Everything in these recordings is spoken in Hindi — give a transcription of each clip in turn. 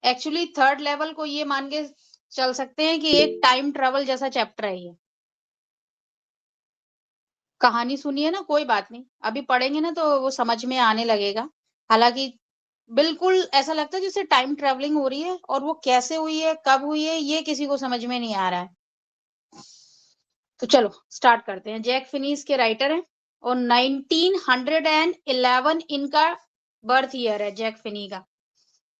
एक्चुअली थर्ड लेवल को ये मान के चल सकते हैं कि एक टाइम ट्रेवल जैसा चैप्टर है ये। कहानी सुनिए ना, कोई बात नहीं, अभी पढ़ेंगे ना तो वो समझ में आने लगेगा। हालांकि बिल्कुल ऐसा लगता है जैसे टाइम ट्रेवलिंग हो रही है, और वो कैसे हुई है, कब हुई है, ये किसी को समझ में नहीं आ रहा है। तो चलो स्टार्ट करते हैं। जैक फिनिस के राइटर हैं और 1911 इनका बर्थ ईयर है जैक फिनी का।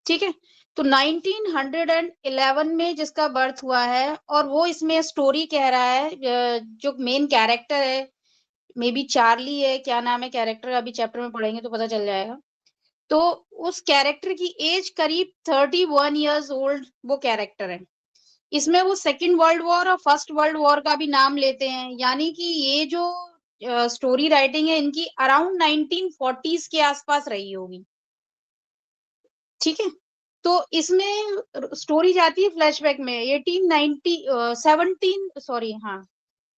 ठीक है, तो 1911 में जिसका बर्थ हुआ है, और वो इसमें स्टोरी कह रहा है, जो मेन कैरेक्टर है, मे बी चार्ली है, क्या नाम है कैरेक्टर, अभी चैप्टर में पढ़ेंगे तो पता चल जाएगा। तो उस कैरेक्टर की एज करीब 31 इयर्स ओल्ड वो कैरेक्टर है। इसमें वो सेकेंड वर्ल्ड वॉर और फर्स्ट वर्ल्ड वॉर का भी नाम लेते हैं, यानी कि ये जो स्टोरी राइटिंग है इनकी अराउंड 1940s के आसपास रही होगी। ठीक है, तो इसमें स्टोरी जाती है फ्लैशबैक में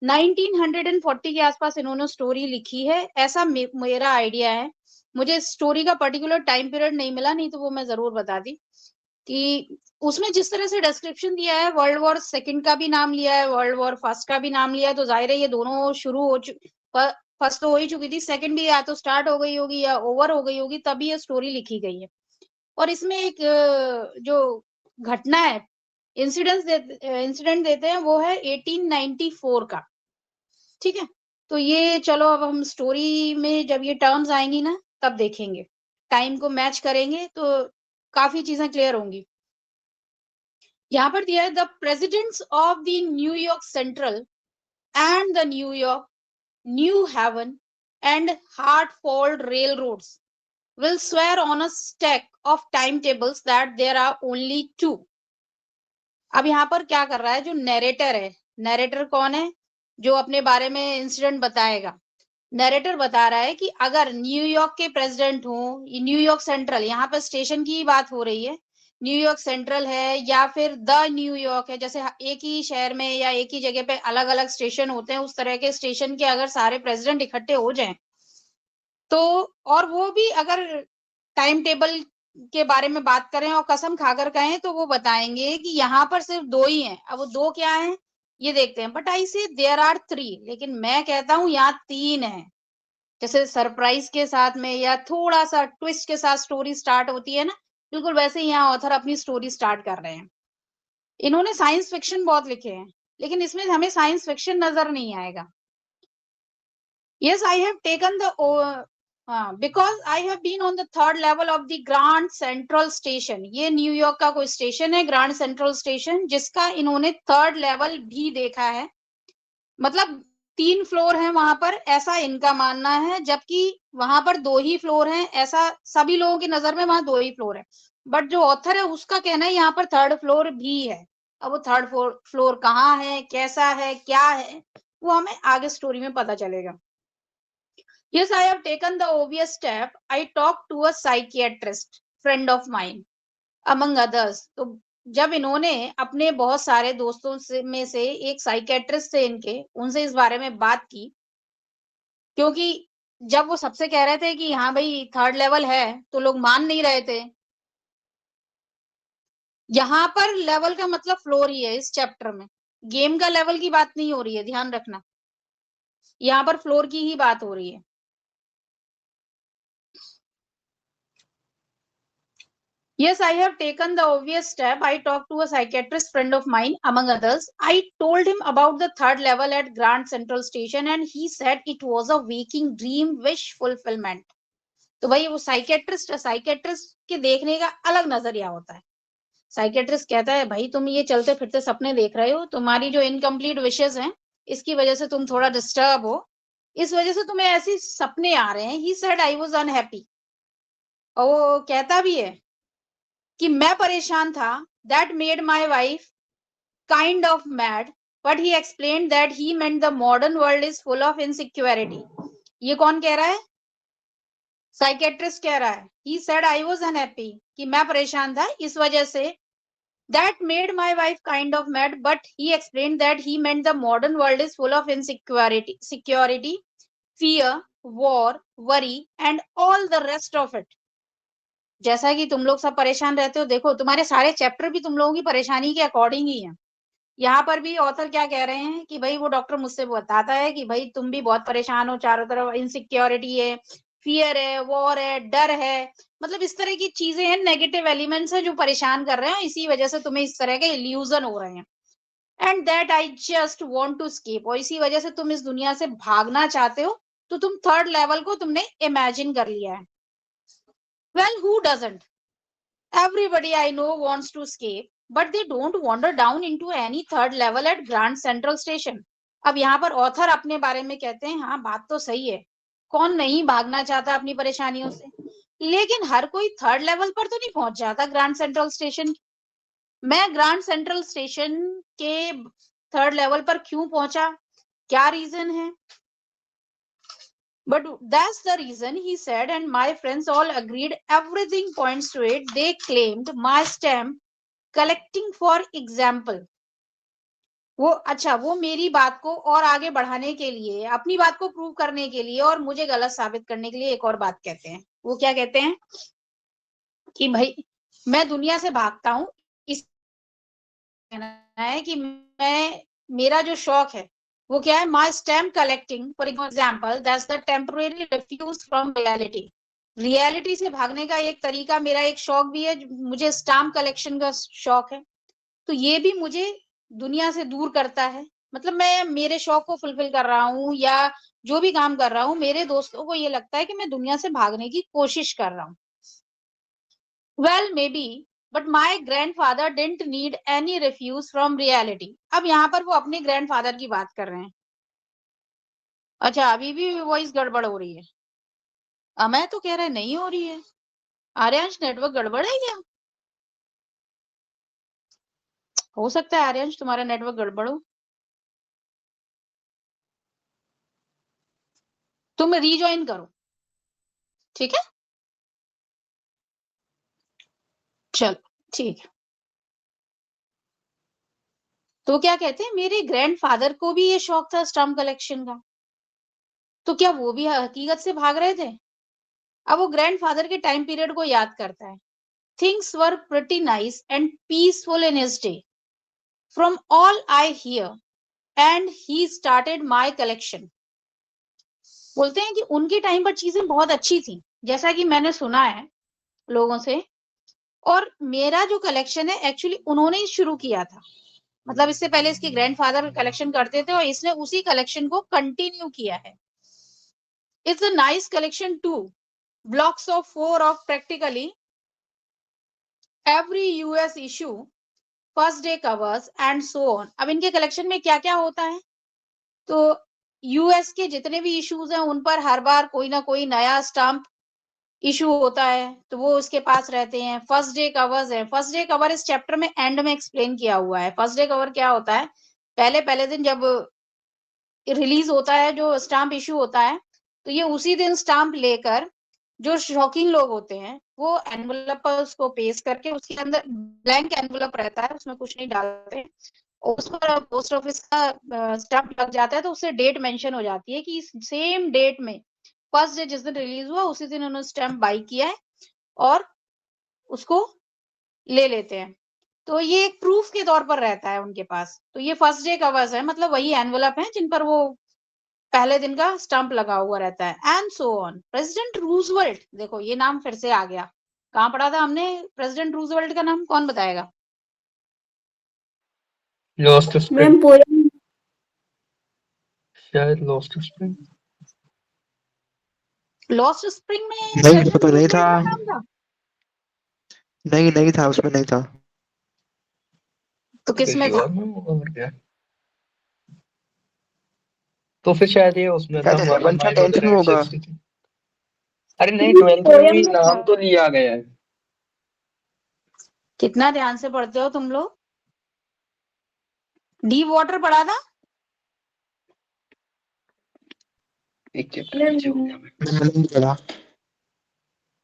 1940 के आसपास इन्होंने स्टोरी लिखी है, ऐसा मेरा आइडिया है। मुझे स्टोरी का पर्टिकुलर टाइम पीरियड नहीं मिला, नहीं तो वो मैं जरूर बताती। कि उसमें जिस तरह से डिस्क्रिप्शन दिया है, वर्ल्ड वॉर सेकंड का भी नाम लिया है, वर्ल्ड वॉर फर्स्ट का भी नाम लिया है, तो जाहिर है ये दोनों शुरू हो फर्स्ट तो हो ही चुकी थी, सेकंड भी या तो स्टार्ट हो गई होगी या ओवर हो गई होगी, तभी ये स्टोरी लिखी गई है। और इसमें एक जो घटना है, इंसिडेंट देते हैं, वो है 1894 का। ठीक है, तो ये चलो अब हम स्टोरी में जब ये टर्म्स आएंगी ना तब देखेंगे, टाइम को मैच करेंगे तो काफी चीजें क्लियर होंगी। यहाँ पर दिया है, the presidents of the New York Central and the New York New Haven and Hartford railroads will swear on a stack of timetables that there are only two. अब यहाँ पर क्या कर रहा है, जो नैरेटर है, नैरेटर कौन है, जो अपने बारे में इंसिडेंट बताएगा। नैरेटर बता रहा है कि अगर न्यूयॉर्क के प्रेसिडेंट हो, न्यूयॉर्क सेंट्रल, यहाँ पर स्टेशन की बात हो रही है, न्यूयॉर्क सेंट्रल है या फिर द न्यूयॉर्क है, जैसे एक ही शहर में या एक ही जगह पे अलग अलग स्टेशन होते हैं, उस तरह के स्टेशन के अगर सारे प्रेसिडेंट इकट्ठे हो जाएं, तो और वो भी अगर टाइम टेबल के बारे में बात करें और कसम खाकर कहें, तो वो बताएंगे कि यहाँ पर सिर्फ दो ही हैं। अब वो दो क्या हैं ये देखते हैं, बट आई से देयर आर 3, लेकिन मैं कहता हूं यहाँ 3 है। जैसे सरप्राइज के साथ में या थोड़ा सा ट्विस्ट के साथ स्टोरी स्टार्ट होती है ना, बिल्कुल वैसे ही यहाँ ऑथर अपनी स्टोरी स्टार्ट कर रहे हैं। इन्होंने साइंस फिक्शन बहुत लिखे हैं, लेकिन इसमें हमें साइंस फिक्शन नजर नहीं आएगा। Yes, I have taken because I have been on the third level of the Grand Central Station. ये न्यूयॉर्क का कोई स्टेशन है, ग्रैंड सेंट्रल स्टेशन, जिसका इन्होंने थर्ड लेवल भी देखा है। मतलब 3 फ्लोर हैं वहां पर, ऐसा इनका मानना है, जबकि वहां पर 2 ही फ्लोर हैं, ऐसा सभी लोगों की नजर में वहां 2 ही फ्लोर है। बट जो ऑथर है उसका कहना है यहाँ पर थर्ड फ्लोर भी है। अब वो थर्ड फ्लोर कहाँ है, कैसा है, क्या है, वो हमें आगे स्टोरी में पता चलेगा। Yes, I have taken the obvious step. I talked to a psychiatrist, friend of mine, among others. तो जब इन्होंने अपने बहुत सारे दोस्तों में से एक साइकेट्रिस्ट थे इनके, उनसे इस बारे में बात की, क्योंकि जब वो सबसे कह रहे थे कि हाँ भाई थर्ड लेवल है, तो लोग मान नहीं रहे थे। यहाँ पर लेवल का मतलब फ्लोर ही है इस चैप्टर में, गेम का लेवल की बात नहीं हो रही है, ध्यान रखना, यहाँ पर फ्लोर की ही बात हो रही है। Yes, I have taken the obvious step. I talked to a psychiatrist friend of mine, among others. I told him about the third level at Grand Central Station and he said it was a waking dream wish fulfillment. तो भाई वो साइकेट्रिस्ट है, साइकेट्रिस्ट के देखने का अलग नजरिया होता है। साइकेट्रिस्ट कहता है भाई तुम ये चलते फिरते सपने देख रहे हो, तुम्हारी जो इनकम्प्लीट विशेष हैं इसकी वजह से तुम थोड़ा डिस्टर्ब हो, इस वजह से तुम्हें ऐसे सपने आ रहे हैं। He said I was unhappy, और वो कहता भी है कि मैं परेशान था, that made my wife kind of mad, but he explain that he meant the modern world is full of insecurity. ये कौन कह रहा है, साइकेट्रिस्ट कह रहा है। He said I was unhappy, कि मैं परेशान था इस वजह से, that made my wife kind of mad, but he explain that he meant the modern world is full of insecurity, fear, war, worry, and all the rest of it. जैसा कि तुम लोग सब परेशान रहते हो, देखो तुम्हारे सारे चैप्टर भी तुम लोगों की परेशानी के अकॉर्डिंग ही है। यहाँ पर भी ऑथर क्या कह रहे हैं कि भाई वो डॉक्टर मुझसे बताता है कि भाई तुम भी बहुत परेशान हो, चारों तरफ इनसिक्योरिटी है, फियर है, वॉर है, डर है, मतलब इस तरह की चीजें हैं, नेगेटिव एलिमेंट्स है जो परेशान कर रहे हैं, इसी वजह से तुम्हें इस तरह के इल्यूजन हो रहे हैं। And that I just want to escape, और इसी वजह से तुम इस दुनिया से भागना चाहते हो, तो तुम थर्ड लेवल को तुमने इमेजिन कर लिया है। Well who doesn't, everybody I know wants to escape, but they don't wander down into any third level at Grand Central Station. अब यहाँ पर ऑथर अपने बारे में कहते हैं, हाँ बात तो सही है, कौन नहीं भागना चाहता अपनी परेशानियों से, लेकिन हर कोई थर्ड लेवल पर तो नहीं पहुंच जाता ग्रैंड सेंट्रल स्टेशन। मैं ग्रैंड सेंट्रल स्टेशन के थर्ड लेवल पर क्यों पहुंचा, क्या रीजन है? But that's the reason, he said, and my friends all agreed. Everything points to it. They claimed my stamp collecting for example. वो मेरी बात को और आगे बढ़ाने के लिए, अपनी बात को प्रूव करने के लिए और मुझे गलत साबित करने के लिए एक और बात कहते हैं। वो क्या कहते हैं कि भाई मैं दुनिया से भागता हूँ, इस कहना है कि मैं, मेरा जो शौक है वो क्या है, माई stamp collecting for example, that's the temporary refuse from reality. Reality से भागने का एक तरीका, मेरा एक शौक भी है, मुझे स्टाम्प कलेक्शन का शौक है, तो ये भी मुझे दुनिया से दूर करता है। मतलब मैं मेरे शौक को फुलफिल कर रहा हूँ या जो भी काम कर रहा हूँ, मेरे दोस्तों को ये लगता है कि मैं दुनिया से भागने की कोशिश कर रहा हूँ। Well may be, but my grandfather didn't need any refuse from reality. अब यहाँ पर वो अपने ग्रैंडफादर की बात कर रहे हैं। अच्छा, अभी भी वॉइस गड़बड़ हो रही है? मैं तो कह रहा है नहीं हो रही है। आर्यांश, नेटवर्क गड़बड़ है क्या? हो सकता है आर्यांश तुम्हारा नेटवर्क गड़बड़ हो। तुम रीजॉइन करो, ठीक है? चलो ठीक है। तो क्या कहते हैं, मेरे ग्रैंडफादर को भी ये शौक था स्टाम्प कलेक्शन का, तो क्या वो भी हकीकत से भाग रहे थे? अब वो ग्रैंडफादर के टाइम पीरियड को याद करता है। Things were pretty nice and peaceful in his day, from all I hear, and he started my collection. बोलते हैं कि उनके टाइम पर चीजें बहुत अच्छी थी, जैसा कि मैंने सुना है लोगों से, और मेरा जो कलेक्शन है एक्चुअली उन्होंने ही शुरू किया था। मतलब इससे पहले इसके ग्रैंडफादर कलेक्शन करते थे और इसने उसी कलेक्शन को कंटिन्यू किया है। It's a nice collection too, blocks of 4 of practically every US issue, first day covers and so on। अब इनके कलेक्शन में क्या क्या होता है, तो यूएस के जितने भी इश्यूज हैं उन पर हर बार कोई ना कोई नया स्टाम्प इशू होता है, तो वो उसके पास रहते हैं। फर्स्ट डे कवर्स है, फर्स्ट डे कवर इस चैप्टर में एंड में एक्सप्लेन किया हुआ है। फर्स्ट डे कवर क्या होता है, पहले पहले दिन जब रिलीज होता है जो स्टाम्प इशू होता है, तो ये उसी दिन स्टाम्प लेकर जो शौकीन लोग होते हैं वो एनवलप पर उसको पेस्ट करके, उसके अंदर ब्लैंक एनवलप रहता है, उसमें कुछ नहीं डालते, और उस पर पोस्ट ऑफिस का स्टाम्प लग जाता है, तो उससे डेट मेंशन हो जाती है कि सेम डेट में फर्स्ट डे जिस दिन रिलीज हुआ उसी दिन उन्होंने स्टैम्प बाई किया है और उसको ले लेते हैं। तो ये एक प्रूफ के तौर पर रहता है उनके पास। तो ये फर्स्ट डे कवर्स है, मतलब वही एनवलप है जिन पर वो पहले दिन का स्टंप लगा हुआ रहता है। And so on. President Roosevelt, देखो ये नाम फिर से आ गया, कहाँ पढ़ा था हमने प्रेसिडेंट रूजवेल्ट का नाम, कौन बताएगा? Lost spring, ma'am poem. शायद लॉस्ट स्प्रिंग। लॉस्ट स्प्रिंग में नहीं, प्रेसिडेंट तो नहीं था। रूजवेल्ट का नाम था? नहीं नहीं था, उसमें नहीं था। तो किस में किसी था? और में होगा और क्या। तो फिर शायद ये उसमें था, शायद 11th या 10th में होगा। 1963। अरे नहीं, 12th में पोएम भी में नाम था। तो लिया गया है। कितना ध्यान से पढ़ते हो तुम लोग? डीप वाटर पढ़ा था? एक चैप्टर पीछे हो गया मैं। मैंने नहीं पढ़ा।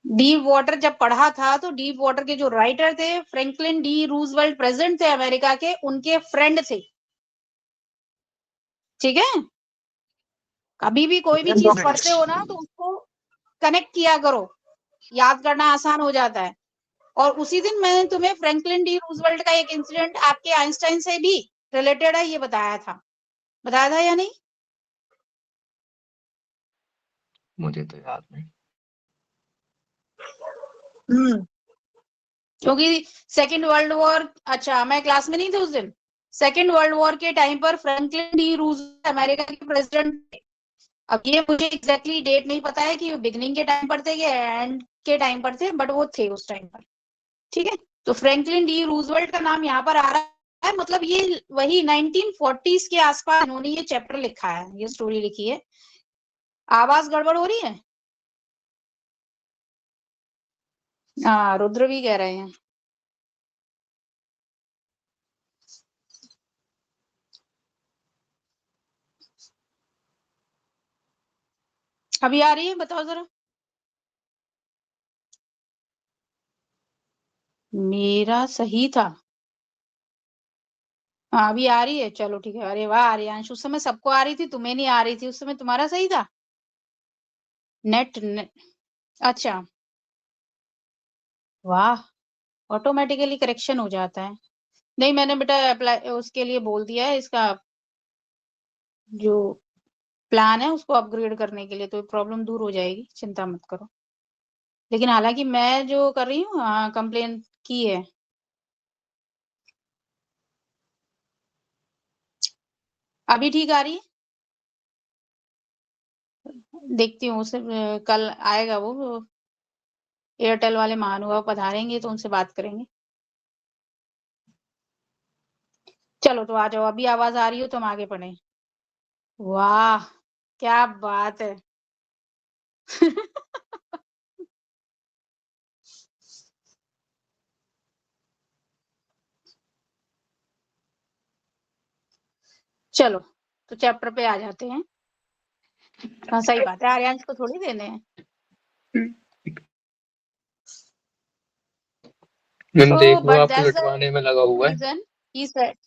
डीप वाटर जब पढ़ा था तो डीप वाटर के जो राइटर थे फ्रैंकलिन डी रूजवेल्ट, प्रेसिडेंट थे अमेरिका के, उनके फ्रेंड थे, ठीक है? कभी भी कोई भी चीज पढ़ते हो ना तो उसको कनेक्ट किया करो। याद करना आसान हो जाता है। और उसी दिन मैंने तुम्हें फ्रैंकलिन डी रूजवेल्ट का एक इंसिडेंट आपके आइंस्टाइन से भी रिलेटेड है ये बताया था या नहीं? मुझे तो याद नहीं। क्योंकि सेकेंड वर्ल्ड वॉर, अच्छा मैं क्लास में नहीं थी उस दिन। सेकेंड वर्ल्ड वॉर के टाइम पर फ्रैंकलिन डी रूजवेल्ट अमेरिका के प्रेसिडेंट थे। अब ये मुझे एग्जैक्टली डेट नहीं पता है कि बिगिनिंग के टाइम पर थे कि एंड के टाइम पर थे, बट वो थे उस टाइम पर। ठीक है, तो फ्रैंकलिन डी रूजवेल्ट का नाम यहाँ पर आ रहा है, मतलब ये वही 1940s के आसपास इन्होंने ये चैप्टर लिखा है, ये स्टोरी लिखी है। आवाज गड़बड़ हो रही है? हाँ, रुद्र भी कह रहे हैं। अभी आ रही है? बताओ जरा। मेरा सही था। हाँ अभी आ रही है, चलो ठीक है। अरे वाह आर्यांश, उस समय सबको आ रही थी, तुम्हें नहीं आ रही थी उस समय, तुम्हारा सही था। नेट। अच्छा, वाह, ऑटोमेटिकली करेक्शन हो जाता है। नहीं मैंने बेटा अप्लाई उसके लिए बोल दिया है, इसका जो प्लान है उसको अपग्रेड करने के लिए, तो प्रॉब्लम दूर हो जाएगी, चिंता मत करो। लेकिन हालांकि मैं जो कर रही हूँ, हाँ कंप्लेन की है। अभी ठीक आ रही है? देखती हूँ उसे, कल आएगा वो एयरटेल वाले महानुभाव पधारेंगे तो उनसे बात करेंगे। चलो तो आ जाओ, अभी आवाज आ रही हो तो हम आगे बढ़े। वाह क्या बात है। चलो तो चैप्टर पे आ जाते हैं। हाँ सही बात है, आर्यांश को थोड़ी देने हैं। मैम तो देख लो, बट आपको दैट्स द लटवाने में लगा हुआ है। रीजन ही सेड।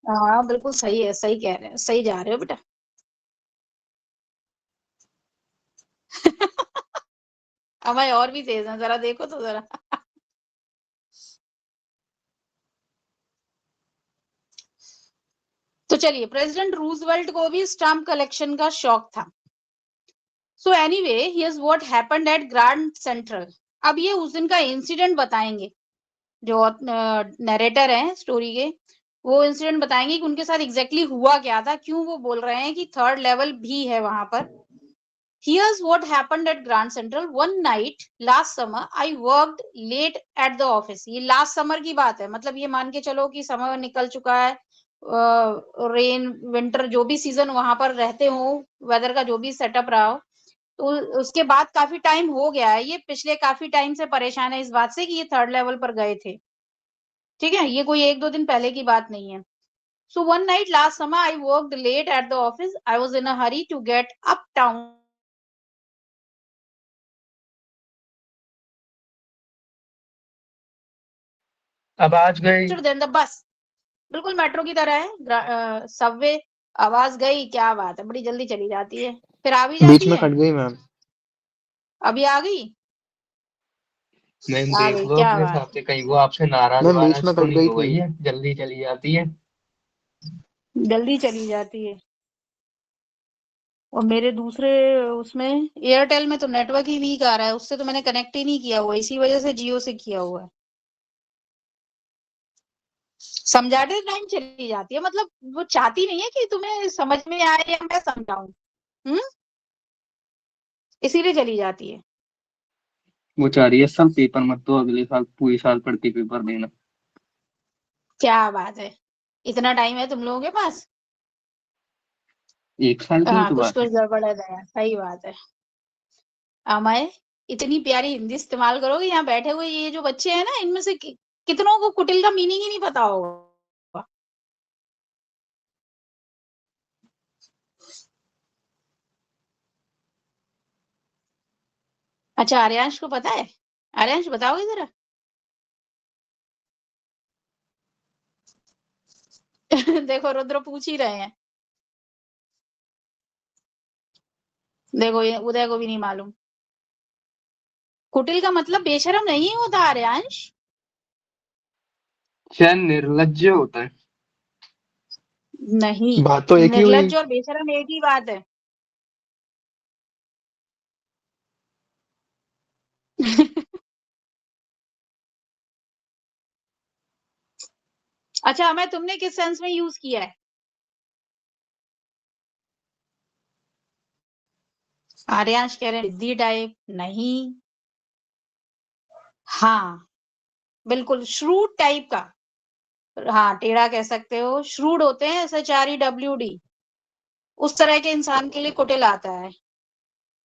हाँ बिल्कुल सही है, सही कह रहे हैं, सही जा रहे हो बेटा। हमारे और भी तेज है, जरा देखो तो जरा। तो चलिए, प्रेसिडेंट रूजवेल्ट को भी स्टाम्प कलेक्शन का शौक था। So anyway here's what happened at Grand Central. अब ये उस दिन का इंसिडेंट बताएंगे, जो नरेटर हैं स्टोरी के, वो इंसिडेंट बताएंगे कि उनके साथ एग्जैक्टली हुआ क्या था, क्यों वो बोल रहे हैं कि थर्ड लेवल भी है वहां पर। Here's what happened at Grand Central. One night last summer, I worked late at the office. ये लास्ट समर की बात है, मतलब ये मान के चलो कि समर निकल चुका है, रेन विंटर जो भी सीजन वहां पर रहते हो, वेदर का जो भी सेटअप रहा हो, तो उसके बाद काफी टाइम हो गया है। ये पिछले काफी टाइम से परेशान है इस बात से कि ये थर्ड लेवल पर गए थे। ठीक है, ये कोई एक दो दिन पहले की बात नहीं है। So one night last summer, I worked late at the office. I was in a hurry to get uptown. अब आज गए। Then the bus. बिल्कुल मेट्रो की तरह है, सबवे। आवाज गई, क्या बात है, बड़ी जल्दी चली जाती है, फिर आ भी बीच जाती में है। कट गई मैम। अभी आ गई। मैम आ देख गई, लो क्या अपने बात हिसाब से, कहीं वो आपसे नाराज मैम बीच में वाराज तो कट नहीं गई हो थी। गई है, जल्दी चली जाती है। है, जल्दी चली जाती है। और मेरे दूसरे उसमें एयरटेल में तो नेटवर्क ही वीक आ रहा है, उससे तो मैंने कनेक्ट ही नहीं किया हुआ, इसी वजह से जियो से किया हुआ है। समझाते टाइम चली जाती है, मतलब वो चाहती नहीं है कि तुम्हें समझ में आए या मैं समझाऊं। हम्म, इसीलिए चली जाती है। वो चाह रही है सब पेपर मत दो, अगले साल पूरी साल पढ़ के पेपर देना। क्या बात है, इतना टाइम है तुम लोगों के पास? एक साल की ही हाँ तो कुछ बात है। कुछ गड़बड़ है दया, सही बात है। अमय, इतनी प्यारी हिंदी इस्तेमाल करोगे, यहाँ बैठे हुए ये जो बच्चे हैं ना, इनमें से कितनों को कुटिल का मीनिंग ही नहीं पता होगा। अच्छा आर्यांश को पता है? आर्यांश बताओगे जरा। देखो रुद्र पूछ ही रहे हैं। देखो ये उदय को भी नहीं मालूम। कुटिल का मतलब बेशरम नहीं होता आर्यांश। शायद निर्लज्ज होता है। नहीं, बात तो एक ही हुई। निर्लज्ज और बेशरम एक ही बात है। अच्छा, हमें तुमने किस सेंस में यूज किया है? आर्यांश कह रहे हैं जिद्दी टाइप नहीं। हाँ, बिल्कुल श्रूड टाइप का। हाँ, टेढ़ा कह सकते हो। श्रूड होते हैं SHREWD, उस तरह के इंसान के लिए कुटिल आता है।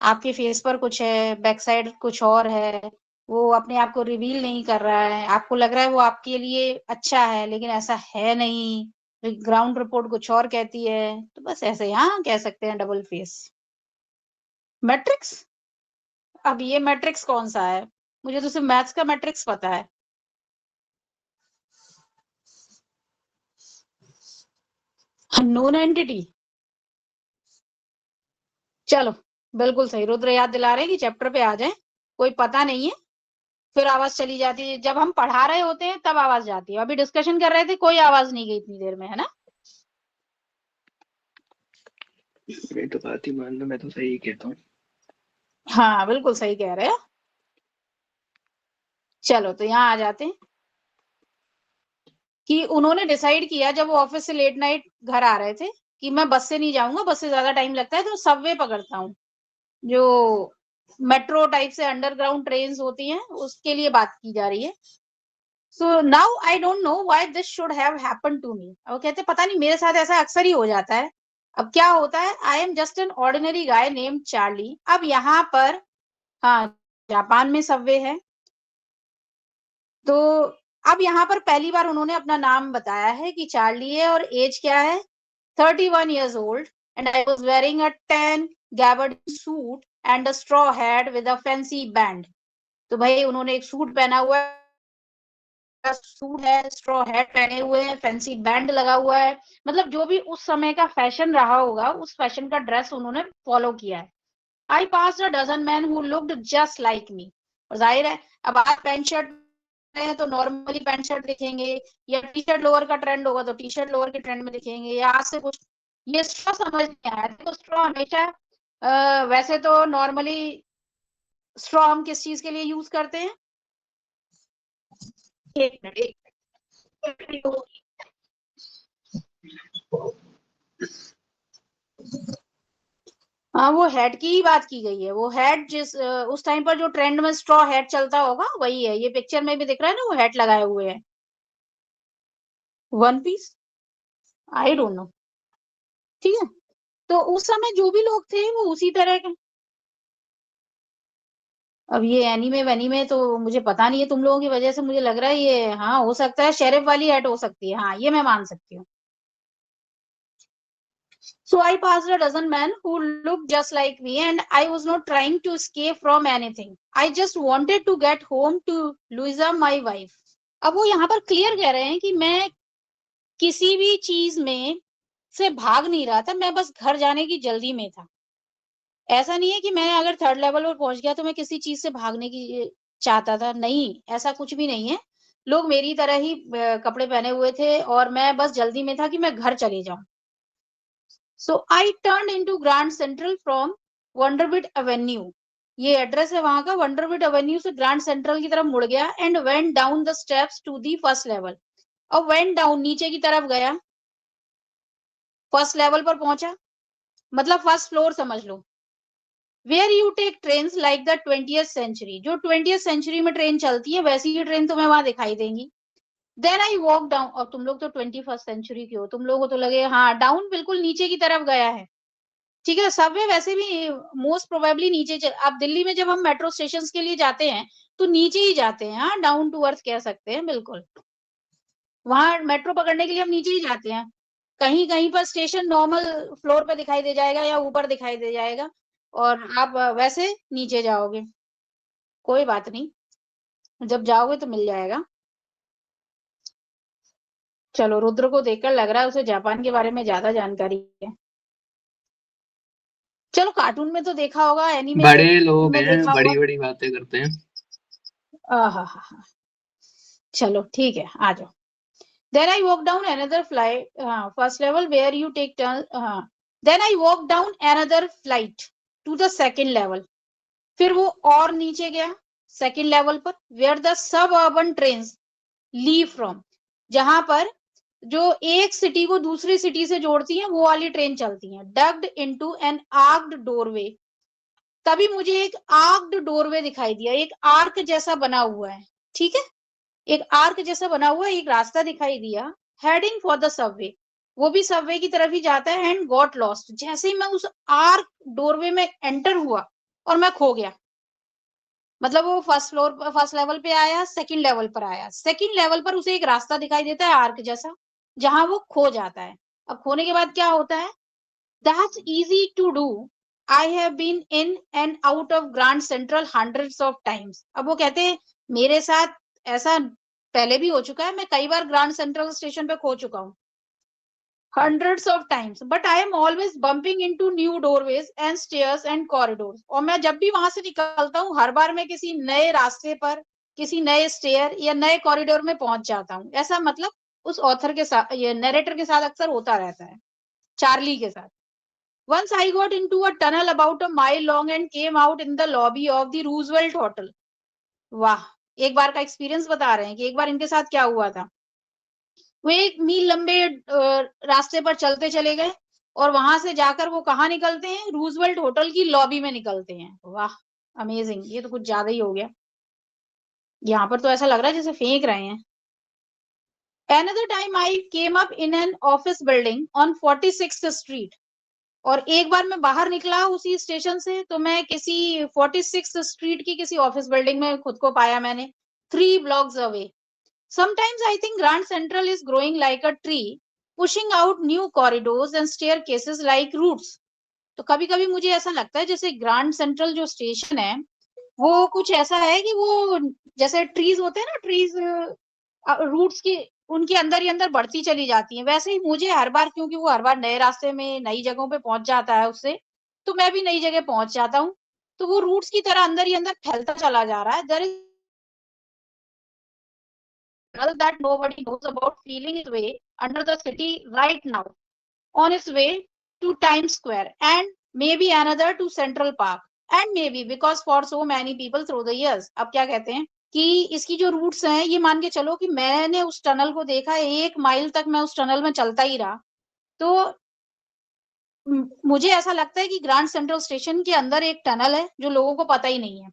आपके फेस पर कुछ है, बैक साइड कुछ और है, वो अपने आप को रिवील नहीं कर रहा है, आपको लग रहा है वो आपके लिए अच्छा है लेकिन ऐसा है नहीं, ग्राउंड रिपोर्ट कुछ और कहती है, तो बस ऐसे यहाँ कह सकते हैं डबल फेस। मैट्रिक्स, अब ये मैट्रिक्स कौन सा है? मुझे तो सिर्फ मैथ्स का मैट्रिक्स पता है। नोन एंटिटी, चलो बिल्कुल सही। रुद्र याद दिला रहे हैं कि चैप्टर पे आ जाए, कोई पता नहीं है फिर आवाज चली जाती है। जब हम पढ़ा रहे होते हैं तब आवाज जाती है। अभी डिस्कशन कर रहे थे, कोई आवाज नहीं गई इतनी देर में, है ना? मैं तो बात ही मान लो, मैं तो सही कहता हूँ। हाँ, बिल्कुल सही कह रहे हो। चलो तो यहाँ आ जाते हैं कि उन्होंने डिसाइड किया जब वो ऑफिस से लेट नाइट घर आ रहे थे कि मैं बस से नहीं जाऊंगा, बस से ज्यादा टाइम लगता है, तो सबवे पकड़ता हूँ। जो मेट्रो टाइप से अंडरग्राउंड ट्रेन्स होती हैं, उसके लिए बात की जा रही है। So now I don't know why this should have happened to me. वो कहते पता नहीं मेरे साथ ऐसा अक्सर ही हो जाता है। अब क्या होता है, I am just an ordinary guy named Charlie. अब यहाँ पर, हाँ, जापान में सबवे है, तो अब यहाँ पर पहली बार उन्होंने अपना नाम बताया है कि चार्ली है और एज क्या है, 31 years old, and I was wearing a tan gabardine suit and a straw hat with a fancy band। तो भाई उन्होंने एक सूट पहना हुआ है, सूट है, स्ट्रॉ हैट पहने हुए हैं, फैंसी बैंड लगा हुआ है। मतलब जो भी उस समय का फैशन रहा होगा, उस फैशन का ड्रेस उन्होंने फॉलो किया है। I pass a dozen man who looked just like me. और जाहिर है, अब आप पैंट शर्ट हैं तो नॉर्मली पैंट शर्ट दिखेंगे, या टी शर्ट लोअर का ट्रेंड होगा तो टी शर्ट लोअर के ट्रेंड में दिखेंगे, या आज से कुछ। ये स्ट्रॉ समझ नहीं आया। देखो स्ट्रॉ हमेशा वैसे तो नॉर्मली स्ट्रॉ हम किस चीज के लिए यूज करते हैं? एक मिनट, एक मिनट। हाँ, वो हेड की ही बात की गई है। वो हेड जिस उस टाइम पर जो ट्रेंड में स्ट्रॉ हेड चलता होगा वही है। ये पिक्चर में भी दिख रहा है ना, वो हेड लगाए हुए हैं। One piece, I don't know. ठीक है, तो उस समय जो भी लोग थे वो उसी तरह के। अब ये एनीमे वेनीमे तो मुझे पता नहीं है, तुम लोगों की वजह से मुझे लग रहा है ये, हाँ हो सकता है शेरिफ वाली हेड हो सकती है, हाँ ये मैं मान सकती हूँ। So I passed a dozen men who looked just like me, and I was not trying to escape from anything. I just wanted to get home to Louisa, my wife. अब वो यहाँ पर क्लियर कह रहे हैं कि मैं किसी भी चीज में से भाग नहीं रहा था, मैं बस घर जाने की जल्दी में था। ऐसा नहीं है कि मैं अगर थर्ड लेवल पर पहुंच गया तो मैं किसी चीज से भागने की चाहता था, नहीं, ऐसा कुछ भी नहीं है। लोग मेरी तरह ही कपड़े पहने हुए थे और मैं बस जल्दी में था कि मैं घर चले जाऊं। So I turned into Grand Central from Wonderbit Avenue. ये एड्रेस है वहां का, वंडरबिट एवेन्यू से ग्रैंड सेंट्रल की तरफ मुड़ गया, and went down the steps to the first level. और वेंट डाउन नीचे की तरफ गया, फर्स्ट लेवल पर पहुंचा, मतलब फर्स्ट फ्लोर समझ लो। Where you take train like the 20th century, जो 20th सेंचुरी में ट्रेन चलती है वैसी ही ट्रेन तुम्हें वहां दिखाई देंगी। देन आई वॉक डाउन, और तुम लोग तो 21st सेंचुरी के हो, तुम लोगों को तो लगे हाँ डाउन बिल्कुल नीचे की तरफ गया है। ठीक है, सबवे वैसे भी मोस्ट प्रोबेबली नीचे आप दिल्ली में जब हम मेट्रो स्टेशन के लिए जाते हैं तो नीचे ही जाते हैं, हाँ डाउन टू अर्थ कह सकते हैं बिल्कुल। वहां मेट्रो पकड़ने के लिए हम नीचे ही जाते हैं। कहीं कहीं पर स्टेशन नॉर्मल फ्लोर पे दिखाई दे जाएगा या ऊपर दिखाई दे जाएगा, और आप वैसे नीचे जाओगे। कोई बात नहीं, जब जाओगे तो मिल जाएगा। चलो, रुद्र को देखकर लग रहा है उसे जापान के बारे में ज्यादा जानकारी है। चलो, कार्टून में तो देखा होगा, एनीमे बड़े लोग में हैं, देखा होगा। बड़ी बड़ी बातें करते हैं। आहा, चलो ठीक है, आ जाओ। Then I walk down another flight, first level where you take turn. Then I walk down another flight to the second level. फिर वो और नीचे गया सेकंड लेवल पर, where the suburban trains leave from, जहां पर जो एक सिटी को दूसरी सिटी से जोड़ती है वो वाली ट्रेन चलती है। Dugged into an arched doorway. तभी मुझे एक आर्क्ड डोरवे दिखाई दिया, एक आर्क जैसा बना हुआ है, ठीक है, एक आर्क जैसा बना हुआ एक रास्ता दिखाई दिया। हेडिंग फॉर द सबवे, वो भी सबवे की तरफ ही जाता है। एंड गॉट लॉस्ट, जैसे ही मैं उस आर्क डोरवे में एंटर हुआ और मैं खो गया। मतलब वो फर्स्ट लेवल पे आया, सेकंड लेवल पर आया, सेकंड लेवल पर उसे एक रास्ता दिखाई देता है आर्क जैसा, जहां वो खो जाता है। अब खोने के बाद क्या होता है? That's easy to do, I have been in and out of Grand Central hundreds of times. अब वो कहते हैं मेरे साथ ऐसा पहले भी हो चुका है, मैं कई बार ग्रांड सेंट्रल स्टेशन पे खो चुका हूँ, hundreds of times, but I am always bumping into new doorways and stairs and corridors. और मैं जब भी वहां से निकलता हूँ हर बार मैं किसी नए रास्ते पर, किसी नए स्टेयर या नए कॉरिडोर में पहुंच जाता हूँ। ऐसा मतलब उस ऑथर के साथ, ये नरेटर के साथ अक्सर होता रहता है, चार्ली के साथ। Once I got into a tunnel about a mile long and came out in the lobby of the Roosevelt Hotel. वाह, एक बार का एक्सपीरियंस बता रहे हैं कि एक बार इनके साथ क्या हुआ था। वो एक मील लंबे रास्ते पर चलते चले गए और वहां से जाकर वो कहाँ निकलते हैं? रूजवेल्ट होटल की लॉबी में निकलते हैं। वाह, अमेजिंग, ये तो कुछ ज्यादा ही हो गया। यहाँ पर तो ऐसा लग रहा है जैसे फेंक रहे हैं। Another time I came up in an office building on 46th Street. और एक बार मैं बाहर निकला उसी स्टेशन से तो मैं किसी 46th स्ट्रीट की किसी ऑफिस बिल्डिंग में खुद को पाया मैंने, 3 blocks away. Sometimes I think Grand Central is growing like a tree, pushing out new corridors and staircases like roots. तो कभी कभी मुझे ऐसा लगता है जैसे ग्रैंड सेंट्रल जो स्टेशन है वो कुछ ऐसा है कि वो जैसे ट्रीज होते हैं ना, ट्रीज रूट्स की उनके अंदर ही अंदर बढ़ती चली जाती हैं, वैसे ही मुझे हर बार, क्योंकि वो हर बार नए रास्ते में नई जगहों पे पहुंच जाता है उससे, तो मैं भी नई जगह पहुंच जाता हूँ। तो वो रूट्स की तरह अंदर ही अंदर फैलता चला जा रहा है। There is that nobody knows about feeling its way under the city right now, on its way to Times Square and maybe another to Central Park and maybe because for so many people through the years. अब क्या कहते हैं कि इसकी जो रूट्स हैं, ये मान के चलो कि मैंने उस टनल को देखा, 1 माइल तक मैं उस टनल में चलता ही रहा, तो मुझे ऐसा लगता है कि ग्रैंड सेंट्रल स्टेशन के अंदर एक टनल है जो लोगों को पता ही नहीं है।